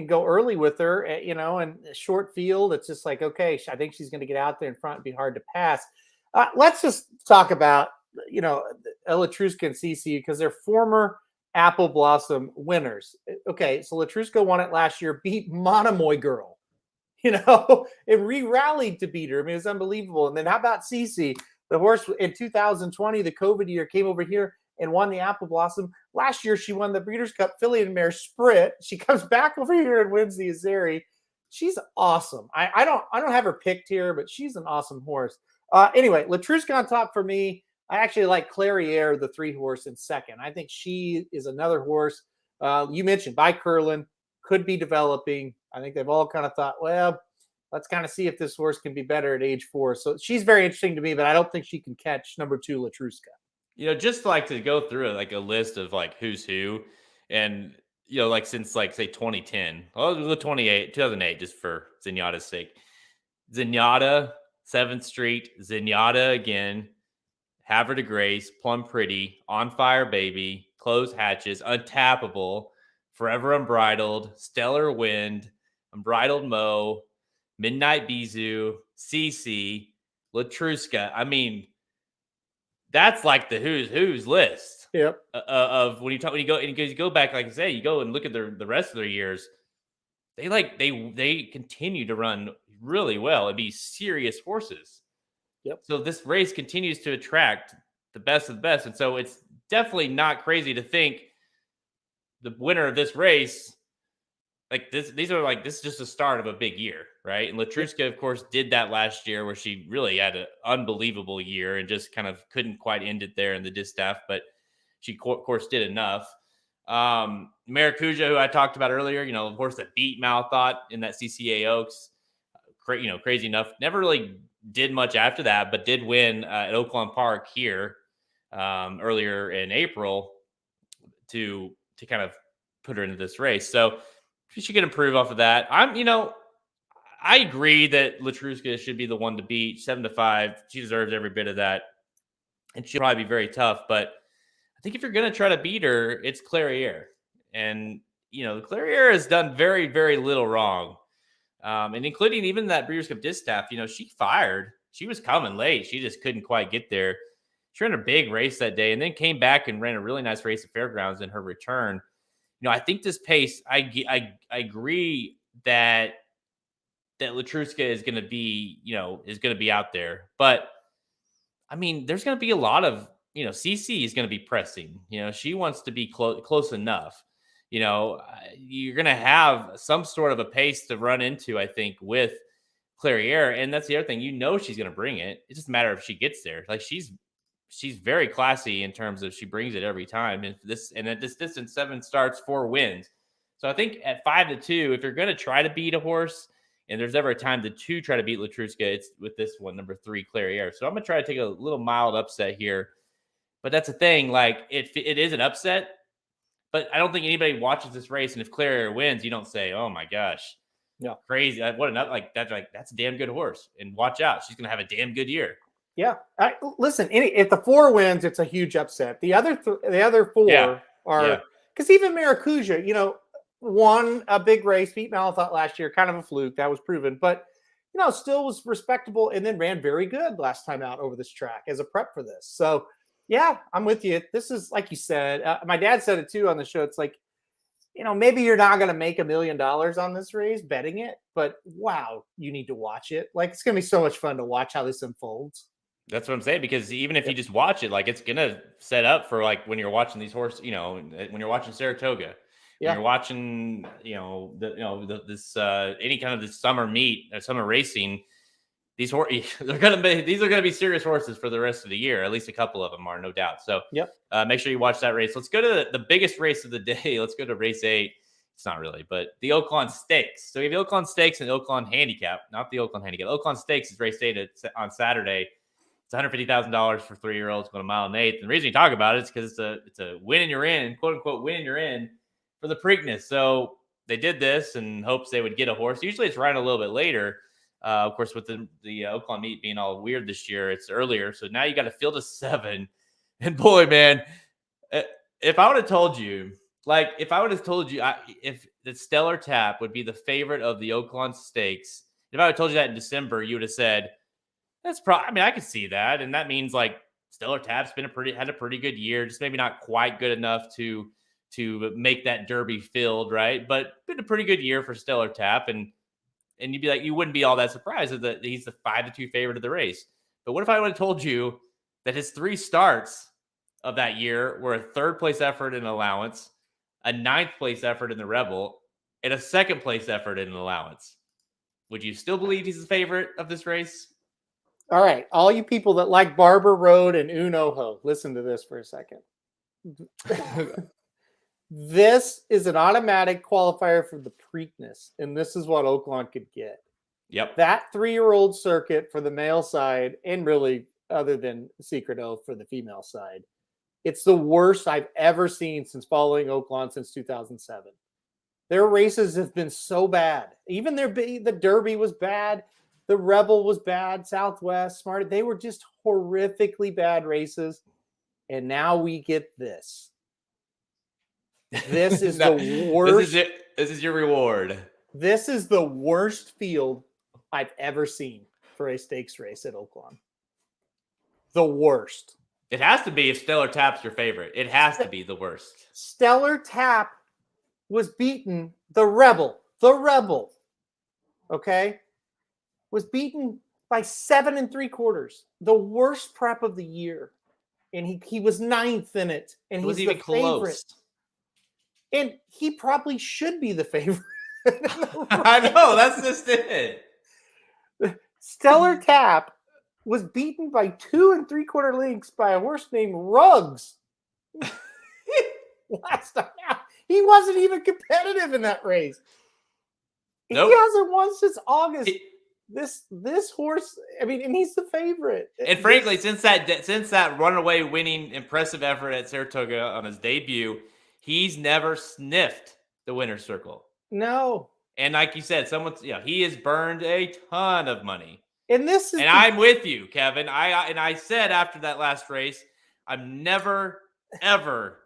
go early with her, and a short field. It's just like, okay, I think she's going to get out there in front and be hard to pass. Let's just talk about, Latruska and Cece because they're former Apple Blossom winners. Okay, so Latruska won it last year, beat Monomoy Girl, it re-rallied to beat her. I mean, it's unbelievable. And then how about Cece? The horse in 2020, the COVID year, came over here and won the Apple Blossom. Last year, she won the Breeders' Cup Filly and Mare Sprint. She comes back over here and wins the Azeri. She's awesome. I don't have her picked here, but she's an awesome horse. Anyway, Latruska on top for me. I actually like Clariere, the 3 horse, in second. I think she is another horse. You mentioned by Curlin, could be developing. I think they've all kind of thought, well, let's kind of see if this horse can be better at age 4. So she's very interesting to me, but I don't think she can catch number 2, Latruska. Just to go through a list of who's who, and since say 2010, well, we'll go 2008, just for Zenyatta's sake. Zenyatta, 7th Street, Zenyatta again, Havre de Grace, Plum Pretty, On Fire Baby, Closed Hatches, Untappable, Forever Unbridled, Stellar Wind, Unbridled Mo, Midnight Bizu, Cece, Latruska. I mean, that's like the who's list. Yep. Of when you go back, like I say, you go and look at the rest of their years. they continue to run really well and be serious horses. Yep. So this race continues to attract the best of the best. And so it's definitely not crazy to think the winner of this race, this is just the start of a big year, right? And Latruska, of course, did that last year where she really had an unbelievable year and just kind of couldn't quite end it there in the distaff, but she, of course, did enough. Maracuja, who I talked about earlier, of course, that beat Malthot in that CCA Oaks, crazy enough. Never really did much after that, but did win at Oaklawn Park here earlier in April to kind of put her into this race. So she should improve off of that. I agree that Latruska should be the one to beat 7-5. She deserves every bit of that, and she'll probably be very tough. But I think if you're going to try to beat her, it's Clairiere. And, Clairiere has done very, very little wrong. And including even that Breeders' Cup distaff, she fired. She was coming late. She just couldn't quite get there. She ran a big race that day and then came back and ran a really nice race at Fairgrounds in her return. I think this pace, I agree that Latruska is going to be out there. But, there's going to be a lot of, CC is going to be pressing. She wants to be close enough. You're going to have some sort of a pace to run into, I think, with Clairiere. And that's the other thing. She's going to bring it. It's just a matter of if she gets there. She's very classy in terms of she brings it every time. And at this distance, 7 starts, 4 wins. So I think at 5-2, if you're going to try to beat a horse, and there's ever a time to try to beat Latruska, it's with this one, number 3, Clairiere. So I'm going to try to take a little mild upset here. But that's the thing. It is an upset. But I don't think anybody watches this race, and if Clairiere wins, you don't say, "Oh my gosh, yeah, crazy! What that's a damn good horse." And watch out, she's going to have a damn good year. Yeah, listen. If the 4 wins, it's a huge upset. The other 4 are because even Maracuja, won a big race, beat Malthot last year, kind of a fluke that was proven, but still was respectable, and then ran very good last time out over this track as a prep for this. So. Yeah, I'm with you. This is, like you said, my dad said it too on the show. It's like, maybe you're not going to make $1 million on this race betting it, but wow, you need to watch it. It's going to be so much fun to watch how this unfolds. That's what I'm saying, because even if you just watch it, it's going to set up for when you're watching these horses, when you're watching Saratoga, when you're watching, this any kind of this summer meet or summer racing. These are going to be serious horses for the rest of the year. At least a couple of them are, no doubt. So make sure you watch that race. Let's go to the biggest race of the day. Let's go to race 8. It's not really, but the Oaklawn Stakes. So we have the Oaklawn Stakes and the Oaklawn Handicap, not the Oaklawn Handicap. Oaklawn Stakes is race 8 on Saturday. It's $150,000 for 3-year-olds going a mile and 1/8. And the reason you talk about it is because it's a win and you're in, quote unquote, win and you're in for the Preakness. So they did this in hopes they would get a horse. Usually it's running a little bit later. Of course, with the Oaklawn meet being all weird this year, it's earlier. So now you got to field a 7. And boy, man, if I would have told you, if the Stellar Tap would be the favorite of the Oaklawn Stakes, if I would have told you that in December, you would have said, that's probably, I could see that. And that means Stellar Tap's had a pretty good year, just maybe not quite good enough to make that Derby field, right? But been a pretty good year for Stellar Tap. And you'd be you wouldn't be all that surprised that he's the 5-2 favorite of the race. But what if I would have told you that his 3 starts of that year were a 3rd place effort in allowance, a 9th place effort in the Rebel, and a 2nd place effort in an allowance? Would you still believe he's the favorite of this race? All right. All you people that like Barber Road and Unoho, listen to this for a second. This is an automatic qualifier for the Preakness, and this is what Oaklawn could get. Yep. That 3-year-old circuit for the male side, and really other than Secret Oath for the female side, it's the worst I've ever seen since following Oaklawn since 2007. Their races have been so bad. Even the Derby was bad. The Rebel was bad. Southwest, Smart. They were just horrifically bad races. And now we get this. This is the worst. This is your reward. This is the worst field I've ever seen for a stakes race at Oaklawn. The worst. It has to be if Stellar Tap's your favorite. It has to be the worst. Stellar Tap was beaten the Rebel the Rebel, okay, was beaten by 7 3/4, the worst prep of the year. And he was 9th in it. And It he's wasn't the even close. favorite. And he probably should be the favorite. I know, that's just it. Stellar Tap was beaten by 2 3/4 lengths by a horse named Ruggs. Last time out. He wasn't even competitive in that race. Nope. He hasn't won since August. This horse, I mean, and he's the favorite. And frankly, since that runaway winning impressive effort at Saratoga on his debut, he's never sniffed the winner's circle. No. And like you said, he has burned a ton of money. And I'm with you, Kevin. I said after that last race, I'm never ever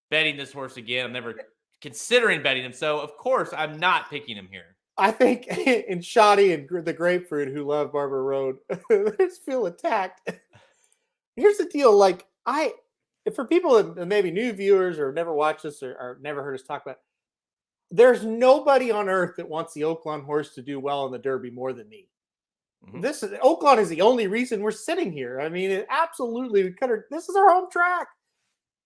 betting this horse again. I'm never considering betting him. So of course I'm not picking him here. I think in Shoddy and the Grapefruit, who love Barbara Road, they just feel attacked. Here's the deal. Like, for people that maybe new viewers or never watched us or never heard us talk about, there's nobody on earth that wants the Oaklawn horse to do well in the Derby more than me. Mm-hmm. Oaklawn is the only reason we're sitting here. I mean, it absolutely, this is our home track.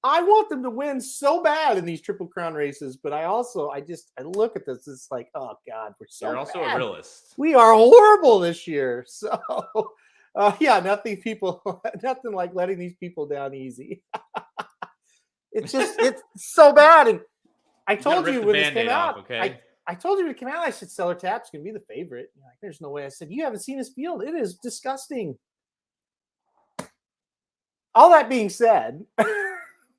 I want them to win so bad in these Triple Crown races, but I look at this. It's like, oh God, we're so You're also bad. a realist. We are horrible this year. So, nothing like letting these people down easy. It's so bad. And I told you when this came out, okay? I told you when it came out, I said Stellar Tap's going to be the favorite. You're like, there's no way. I said, you haven't seen his field. It is disgusting. All that being said,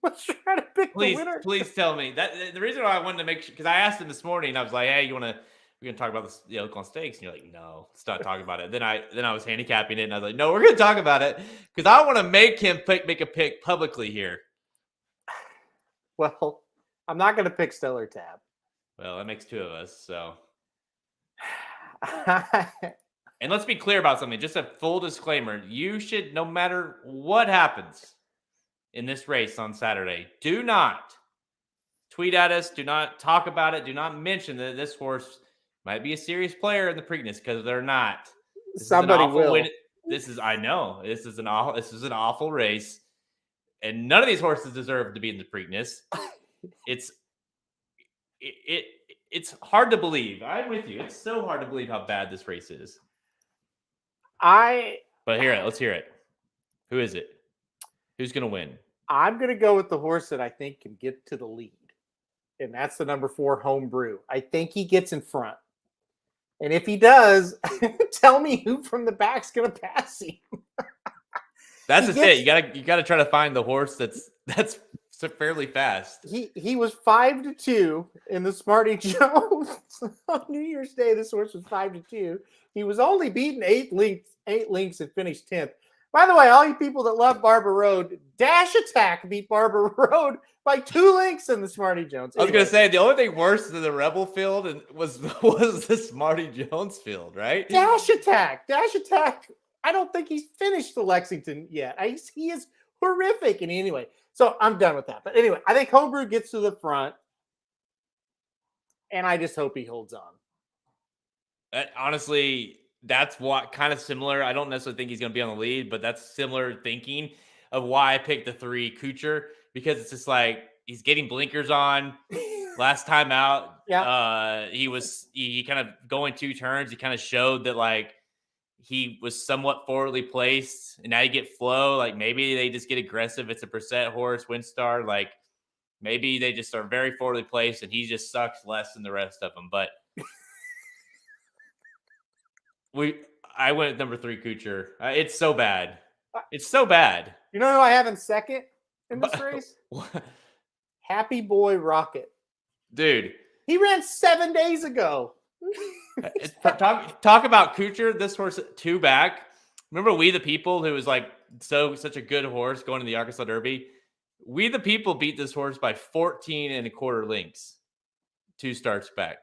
let's try to pick the winner. Please tell me that the reason why I wanted to make sure, because I asked him this morning, I was like, hey, we're gonna talk about the Oaklawn Stakes, and you're like, no, let's not talk about it. Then I was handicapping it, and I was like, no, we're gonna talk about it because I want to make him make a pick publicly here. Well, I'm not gonna pick Stellar Tap. Well, that makes two of us, so. And let's be clear about something. Just a full disclaimer: you should, no matter what happens in this race on Saturday, do not tweet at us. Do not talk about it. Do not mention that this horse might be a serious player in the Preakness, because they're not. Somebody will. I know this is an awful race, and none of these horses deserve to be in the Preakness. It's hard to believe. I'm with you. It's so hard to believe how bad this race is. But let's hear it. Who is it? Who's going to win? I'm going to go with the horse that I think can get to the lead. And that's the number 4 Homebrew. I think he gets in front. And if he does, tell me who from the back's going to pass him. That's it. You got to try to find the horse that's fairly fast. He was 5-2 in the Smarty Jones. On New Year's Day, this horse was 5-2. He was only beaten 8 lengths and finished 10th. By the way, all you people that love Barbara Road, Dash Attack beat Barbara Road by 2 lengths in the Smarty Jones. Anyway. I was going to say, the only thing worse than the Rebel field was the Smarty Jones field, right? Dash Attack. I don't think he's finished the Lexington yet. He is horrific. And anyway, so I'm done with that. But anyway, I think Homebrew gets to the front, and I just hope he holds on. Honestly, that's what kind of similar. I don't necessarily think he's going to be on the lead, but that's similar thinking of why I picked the 3 Kuchar, because it's just like he's getting blinkers on. Last time out, he kind of going 2 turns. He kind of showed that like he was somewhat forwardly placed, and now you get flow. Like maybe they just get aggressive. It's a Brissett horse, Windstar. Like maybe they just are very forwardly placed, and he just sucks less than the rest of them. But I went with number 3 Kuchar. It's so bad. It's so bad. You know who I have in second in this race? Happy Boy Rocket. Dude. He ran 7 days ago. Talk about Kuchar. This horse 2 back. Remember We the People, who was like such a good horse going to the Arkansas Derby? We the People beat this horse by 14 1/4 lengths 2 starts back.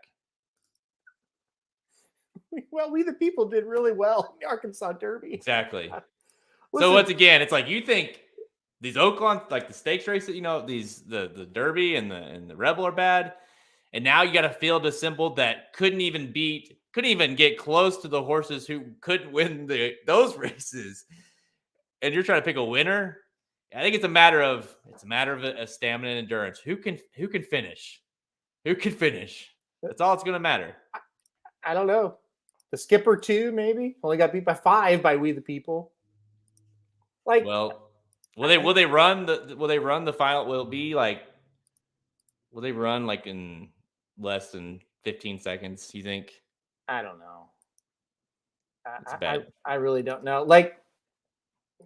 Well, We the People did really well in the Arkansas Derby. Exactly. So once again, it's like you think these Oaklawn, like the stakes races, the Derby and the Rebel are bad, And now you got a field assembled that couldn't even get close to the horses who couldn't win those races. And you're trying to pick a winner. I think it's a matter of a stamina and endurance. Who can finish? Who can finish? That's all it's going to matter. I don't know. The skipper too, maybe only got beat by 5 by We the People. Like, well, will they run the final? Will they run like in less than 15 seconds? You think? I don't know. It's bad. I really don't know. Like,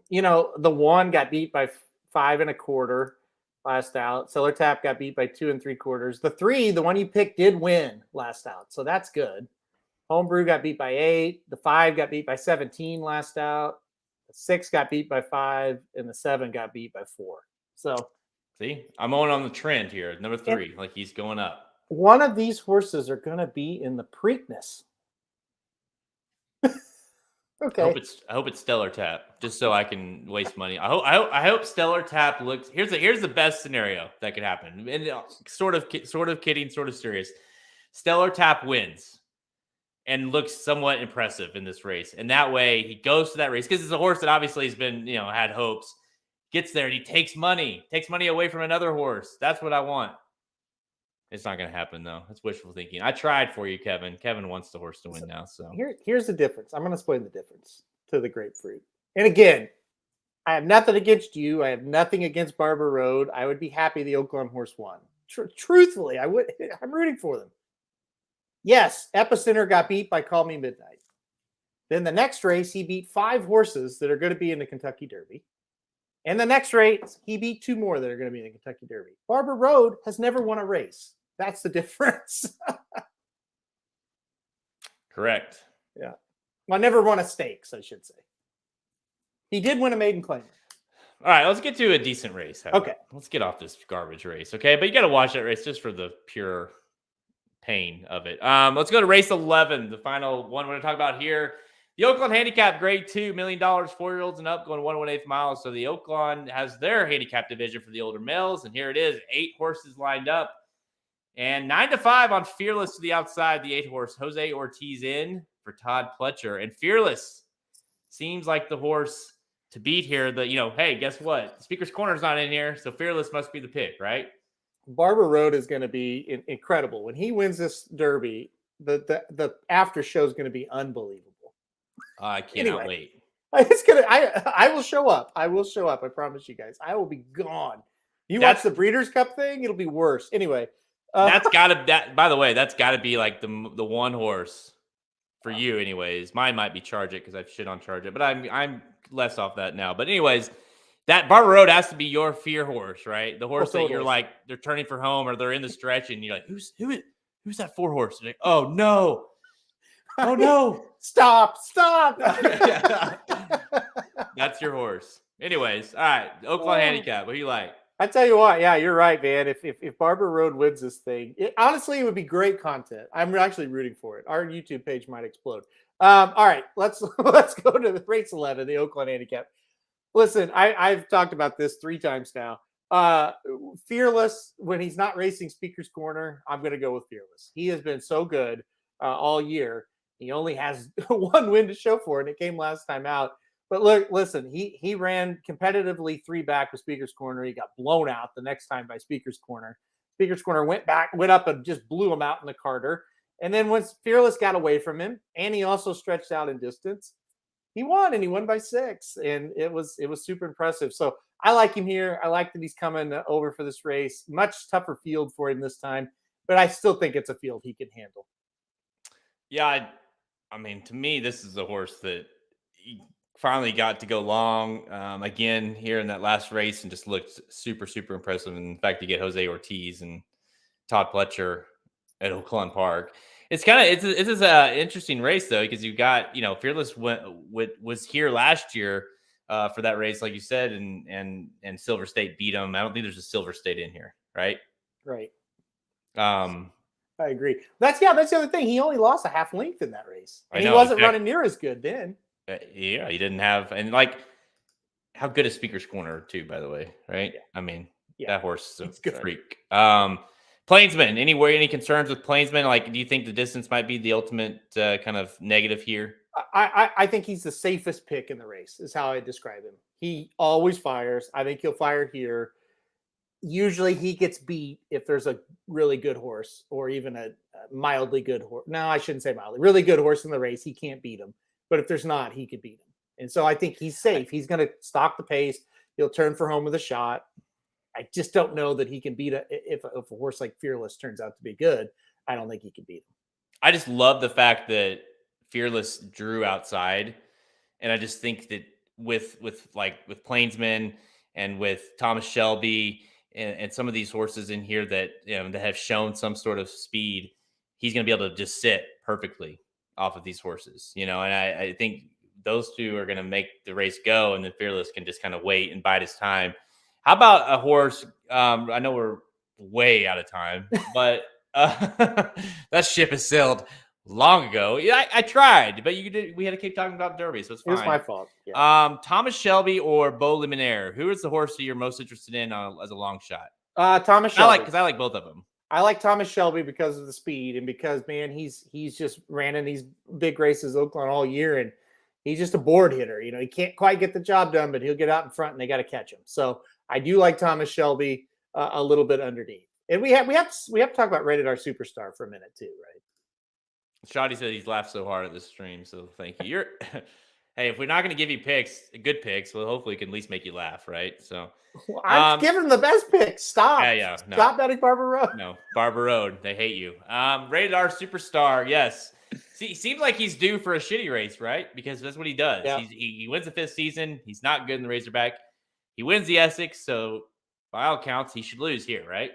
the 1 got beat by 5 1/4 last out. Cellar Tap got beat by 2 3/4. The 3, the one you picked, did win last out, so that's good. Homebrew got beat by 8. The 5 got beat by 17 last out. The 6 got beat by 5, and the 7 got beat by 4. So, see, I'm going on the trend here. Number 3, like he's going up. One of these horses are going to be in the Preakness. Okay. I hope it's Stellar Tap, just so I can waste money. I hope Stellar Tap looks. Here's the best scenario that could happen, and sort of kidding, sort of serious. Stellar Tap wins and looks somewhat impressive in this race, and that way he goes to that race because it's a horse that obviously has been had hopes. Gets there and he takes money away from another horse. That's what I want. It's not going to happen, though. That's wishful thinking. I tried for you, Kevin. Kevin wants the horse to win now. So here's the difference. I'm going to explain the difference to the Grapefruit. And again, I have nothing against you. I have nothing against Barber Road. I would be happy the Oaklawn horse won. Truthfully, I would. I'm rooting for them. Yes, Epicenter got beat by Call Me Midnight. Then the next race, he beat 5 horses that are going to be in the Kentucky Derby. And the next race, he beat 2 more that are going to be in the Kentucky Derby. Barber Road has never won a race. That's the difference. Correct. Yeah. Well, never won a stakes, I should say. He did win a maiden claim. All right, let's get to a decent race. Okay. Let's get off this garbage race, okay? But you got to watch that race just for the pure pain of it. Let's go to race 11, the final one we're going to talk about here. The Oaklawn Handicap Grade 2, $1 million, 4-year-olds and up, going 1 1/8 miles. So the Oaklawn has their handicap division for the older males, and here it is, 8 horses lined up. And 9-5 on Fearless to the outside, the 8-horse. Jose Ortiz in for Todd Pletcher. And Fearless seems like the horse to beat here. Hey, guess what? Speaker's Corner's not in here, so Fearless must be the pick, right? Barber Road is going to be incredible. When he wins this Derby, the after show is going to be unbelievable. I cannot wait. I will show up. I promise you guys. I will be gone. Watch the Breeders' Cup thing, it'll be worse. Anyway. By the way, that's gotta be like the one horse for you anyways. Mine might be Charge It because I've shit on Charge It, but I'm less off that now. But anyways, that Barber Road has to be your fear horse, right? The horse that you're like, they're turning for home or they're in the stretch and you're like, who's that 4 horse? Like, oh no. Stop. That's your horse. Anyways, all right. Oaklawn Handicap. What do you like? I tell you what, yeah, you're right, man. If Barber Road wins this thing, honestly, it would be great content. I'm actually rooting for it. Our YouTube page might explode. All right, let's go to the race 11, the Oaklawn Handicap. Listen, I've talked about this 3 times now. Fearless, when he's not racing Speaker's Corner, I'm going to go with Fearless. He has been so good all year. He only has 1 win to show for it, and it came last time out. But listen, he ran competitively 3 back with Speaker's Corner. He got blown out the next time by Speaker's Corner. Speaker's Corner went up and just blew him out in the Carter. And then once Fearless got away from him, and he also stretched out in distance, he won, and he won by 6. And it was super impressive. So I like him here. I like that he's coming over for this race. Much tougher field for him this time, but I still think it's a field he can handle. Yeah, I mean, to me, this is a horse that he finally got to go long again here in that last race and just looked super, super impressive. And in fact, you get Jose Ortiz and Todd Pletcher at Oaklawn Park. It's an interesting race though, because you got, Fearless was here last year for that race, like you said, and Silver State beat him. I don't think there's a Silver State in here, right? Right. I agree. That's the other thing. He only lost a half length in that race, and he wasn't running near as good then. Yeah, he didn't have, and like, how good is Speaker's Corner too, by the way, right? Yeah. I mean, that horse is a freak. Plainsman, any concerns with Plainsman? Like, do you think the distance might be the ultimate kind of negative here? I think he's the safest pick in the race, is how I describe him. He always fires. I think he'll fire here. Usually he gets beat if there's a really good horse or even a mildly good horse. No, I shouldn't say mildly. Really good horse in the race, he can't beat him. But if there's not, he could beat him. And so I think he's safe. He's going to stalk the pace. He'll turn for home with a shot. I just don't know that he can beat if a horse like Fearless turns out to be good. I don't think he can beat him. I just love the fact that Fearless drew outside, and I just think that with Plainsman and with Thomas Shelby and some of these horses in here that that have shown some sort of speed, he's going to be able to just sit perfectly off of these horses, and I think those two are going to make the race go, and then Fearless can just kind of wait and bide his time. How about a horse? I know we're way out of time, but that ship has sailed long ago. Yeah, I tried, but we had to keep talking about Derby, so it's fine. It was my fault. Yeah. Thomas Shelby or Beau Luminaire? Who is the horse that you're most interested in as a long shot? Thomas Shelby. I like both of them. I like Thomas Shelby because of the speed and because, man, he's just ran in these big races Oaklawn all year, and he's just a board hitter. He can't quite get the job done, but he'll get out in front and they got to catch him. So I do like Thomas Shelby a little bit underneath. And we have to talk about Rated R Superstar for a minute too, right? Shoddy said he's laughed so hard at this stream, so thank you. Hey, if we're not going to give you good picks, well, hopefully we can at least make you laugh, right? So I'm giving the best pick. Stop. Yeah. No. Stop betting Barber Road. No, Barber Road. They hate you. Rated R Superstar. Yes. See, seems like he's due for a shitty race, right? Because that's what he does. Yeah. He wins the 5th season. He's not good in the Razorback. He wins the Essex, so by all accounts, he should lose here, right?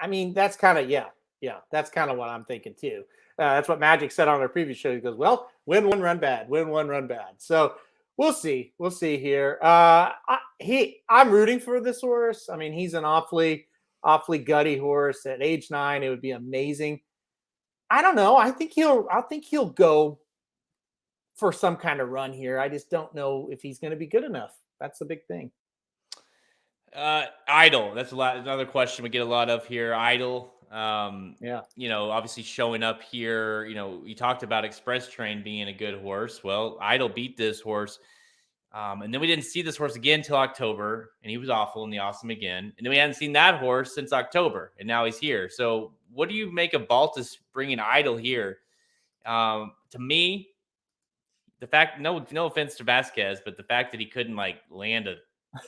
I mean, that's kind of that's kind of what I'm thinking too. That's what Magic said on our previous show. He goes, "Well, win one, run bad. Win one, run bad." So we'll see. We'll see here. I'm rooting for this horse. I mean, he's an awfully gutty horse at age 9. It would be amazing. I don't know. I think he'll go for some kind of run here. I just don't know if he's going to be good enough. That's the big thing. Idol. That's another question we get a lot of here. Idol. Obviously showing up here. You talked about Express Train being a good horse. Well, Idol beat this horse. And then we didn't see this horse again until October, and he was awful in the Awesome again. And then we hadn't seen that horse since October, and now he's here. So what do you make of Baltus bringing Idol here? To me, the fact, no offense to Vasquez, but the fact that he couldn't land a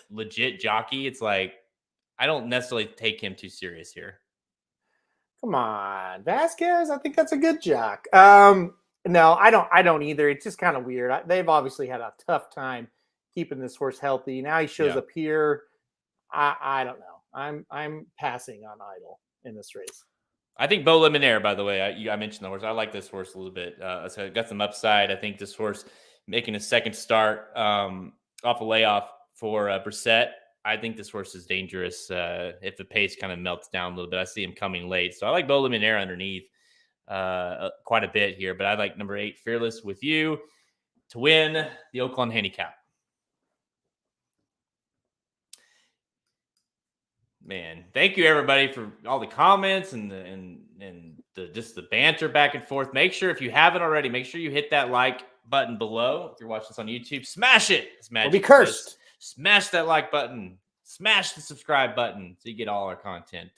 legit jockey, it's like, I don't necessarily take him too serious here. Come on, Vasquez. I think that's a good jock. No, I don't either. It's just kind of weird. They've obviously had a tough time keeping this horse healthy. Now he shows up here. I don't know. I'm passing on Idol in this race. I think Beau Luminaire, by the way, I mentioned the horse. I like this horse a little bit. So it got some upside. I think this horse making a second start off a layoff for Brissett. I think this horse is dangerous if the pace kind of melts down a little bit. I see him coming late. So I like Beau Luminaire underneath quite a bit here. But I like number 8, Fearless with you, to win the Oaklawn Handicap. Man, thank you everybody for all the comments and just the banter back and forth. Make sure, if you haven't already, make sure you hit that like button below. If you're watching this on YouTube, smash it. We'll be cursed. Smash that like button. Smash the subscribe button so you get all our content.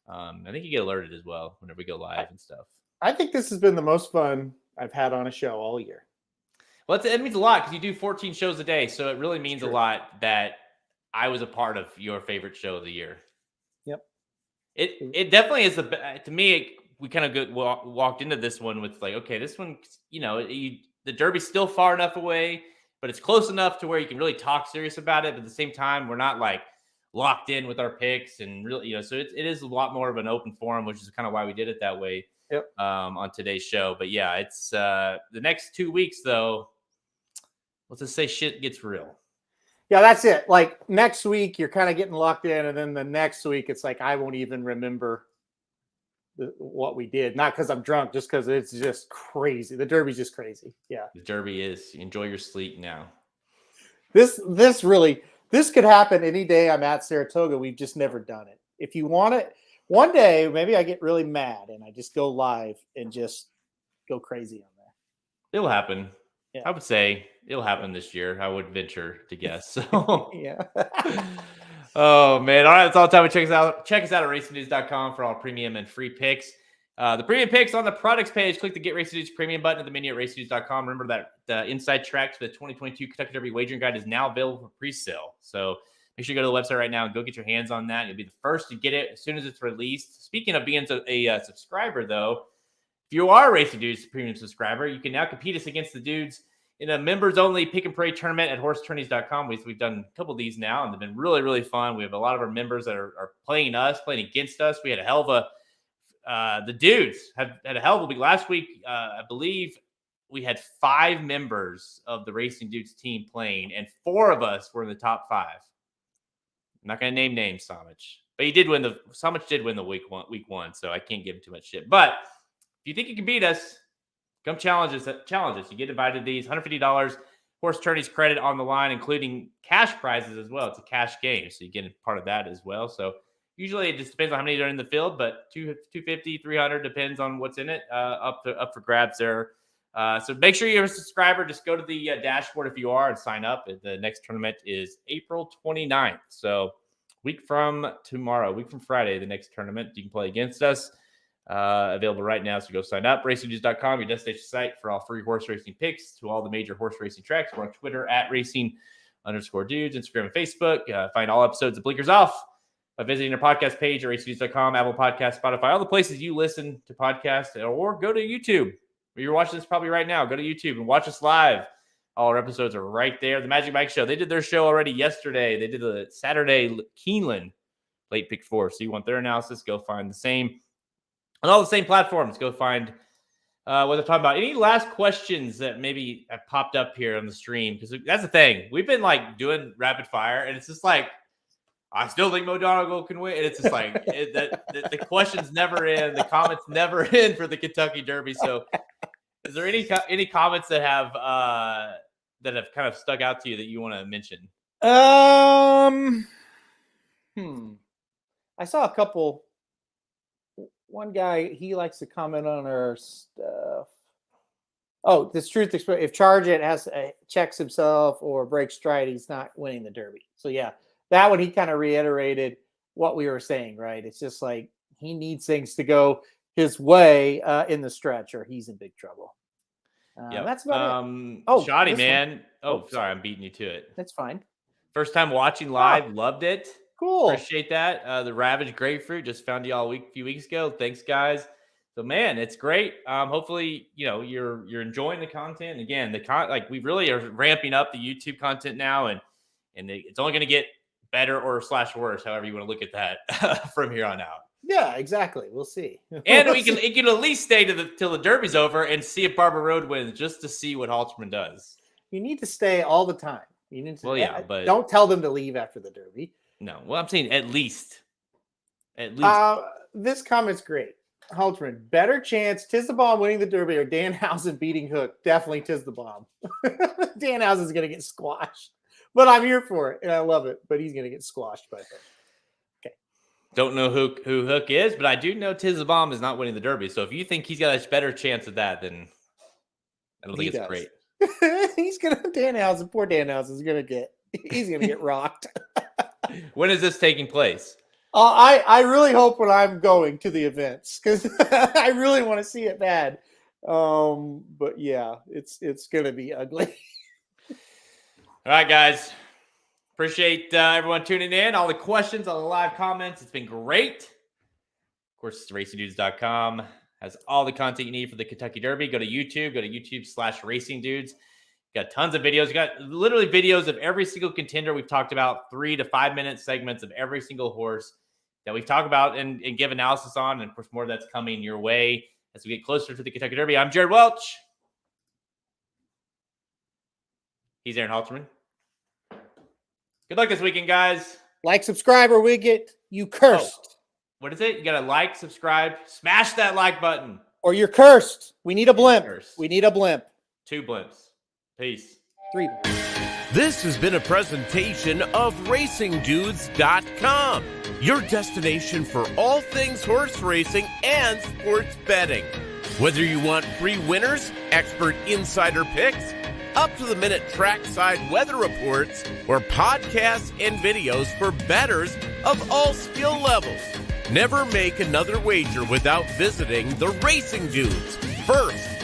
I think you get alerted as well whenever we go live and stuff. I think this has been the most fun I've had on a show all year. Well, it means a lot because you do 14 shows a day, so it really means a lot that I was a part of your favorite show of the year. Yep. It definitely is to me. We kind of walked into this one with okay, this one, the Derby's still far enough away, but it's close enough to where you can really talk serious about it. But at the same time, we're not locked in with our picks and really, so it is a lot more of an open forum, which is kind of why we did it that way. Yep. On today's show. But yeah, it's the next 2 weeks though. Let's just say shit gets real. Yeah, that's it. Next week, you're kind of getting locked in, and then the next week, it's I won't even remember what we did. Not because I'm drunk, just because it's just crazy. The Derby's just crazy. Yeah, the Derby is. Enjoy your sleep now. This could happen any day I'm at Saratoga. We've just never done it. If you want it, one day maybe I get really mad and I just go live and just go crazy on there. It'll happen. Yeah. I would say it'll happen this year. I would venture to guess. So, Yeah. oh man! All right, that's all the time. Check us out. Check us out at racingdudes.com for all premium and free picks. The premium picks on the products page. Click the Get Racing Dudes premium button at the menu at racingdudes.com. Remember that the inside track to the 2022 Kentucky Derby wagering guide is now available for pre-sale. So make sure you go to the website right now and go get your hands on that. You'll be the first to get it as soon as it's released. Speaking of being a subscriber, though, if you are a Racing Dudes premium subscriber, you can now compete us against the dudes in a members-only pick and pray tournament at horseattorneys.com. We've done a couple of these now, and they've been really, really fun. We have a lot of our members that are playing us, playing against us. We had a hell of a the dudes have had a hell of a week. Last week, I believe we had 5 members of the Racing Dudes team playing, and 4 of us were in the top 5. I'm not going to name names, Samich, but Samich did win the week one, so I can't give him too much shit. But if you think you can beat us, come challenge us. You get invited to these $150 horse attorneys credit on the line, including cash prizes as well. It's a cash game, so you get a part of that as well. So usually it just depends on how many are in the field, but 250, 300 depends on what's in it. Up for grabs there. So make sure you're a subscriber. Just go to the dashboard if you are and sign up. The next tournament is April 29th. So week from Friday, the next tournament, you can play against us. Available right now. So go sign up. RacingDudes.com, your destination site for all free horse racing picks to all the major horse racing tracks. We're on Twitter at @racing_dudes, Instagram and Facebook. Find all episodes of Blinkers Off by visiting our podcast page at RacingDudes.com, Apple Podcasts, Spotify, all the places you listen to podcasts, or go to YouTube. You're watching this probably right now. Go to YouTube and watch us live. All our episodes are right there. The Magic Mike Show, they did their show already yesterday. They did the Saturday Keeneland late pick 4. So you want their analysis, go find the same on all the same platforms. Go find what they're talking about. Any last questions that maybe have popped up here on the stream? Because that's the thing. We've been doing rapid fire, and it's just I still think Mo Donegal can win. And it's just the questions never end. The comments never end for the Kentucky Derby. So is there any comments that have kind of stuck out to you that you want to mention? I saw a couple. One guy, he likes to comment on our stuff. Oh, this truth expression. If Chargett checks himself or breaks stride, he's not winning the Derby. So yeah, that one he kind of reiterated what we were saying, right? It's just he needs things to go his way in the stretch, or he's in big trouble. Yeah, that's about it. Shoddy, man. Sorry, I'm beating you to it. That's fine. First time watching live, loved it. Cool. Appreciate that. The Ravaged Grapefruit just found you all a few weeks ago. Thanks, guys. So, man, it's great. Hopefully, you're enjoying the content. Again, we really are ramping up the YouTube content now, and it's only going to get better or / worse, however you want to look at that from here on out. Yeah, exactly. We'll see. And it can at least stay till the Derby's over and see if Barbara Road wins, just to see what Halterman does. You need to stay all the time. You need to. Well, yeah, but don't tell them to leave after the Derby. No, well, I'm saying at least. This comment's great. Halterman, better chance Tisdabomb winning the Derby or Danhausen beating Hook. Definitely Tisdabomb. Danhausen's going to get squashed. But I'm here for it, and I love it. But he's going to get squashed by Hook. Okay. Don't know who Hook is, but I do know Tisdabomb is not winning the Derby. So if you think he's got a better chance of that, then I don't think it's great. He's going to Danhausen. Poor Danhausen's going to get. He's going to get rocked. When is this taking place? I really hope when I'm going to the events, because I really want to see it bad. But yeah, it's going to be ugly. All right, guys. Appreciate everyone tuning in. All the questions, all the live comments. It's been great. Of course, it's racingdudes.com. Has all the content you need for the Kentucky Derby. Go to YouTube. Go to YouTube/RacingDudes. Got tons of videos. You got literally videos of every single contender we've talked about, 3 to 5 minute segments of every single horse that we've talked about and give analysis on. And of course, more of that's coming your way as we get closer to the Kentucky Derby. I'm Jared Welch. He's Aaron Halterman. Good luck this weekend, guys. Like, subscribe, or we get you cursed. What is it? You got to like, subscribe, smash that like button. Or you're cursed. We need a blimp. We need a blimp. 2 blimps. Peace. 3. This has been a presentation of RacingDudes.com. your destination for all things horse racing and sports betting. Whether you want free winners, expert insider picks, up-to-the-minute trackside weather reports, or podcasts and videos for bettors of all skill levels. Never make another wager without visiting the Racing Dudes. First,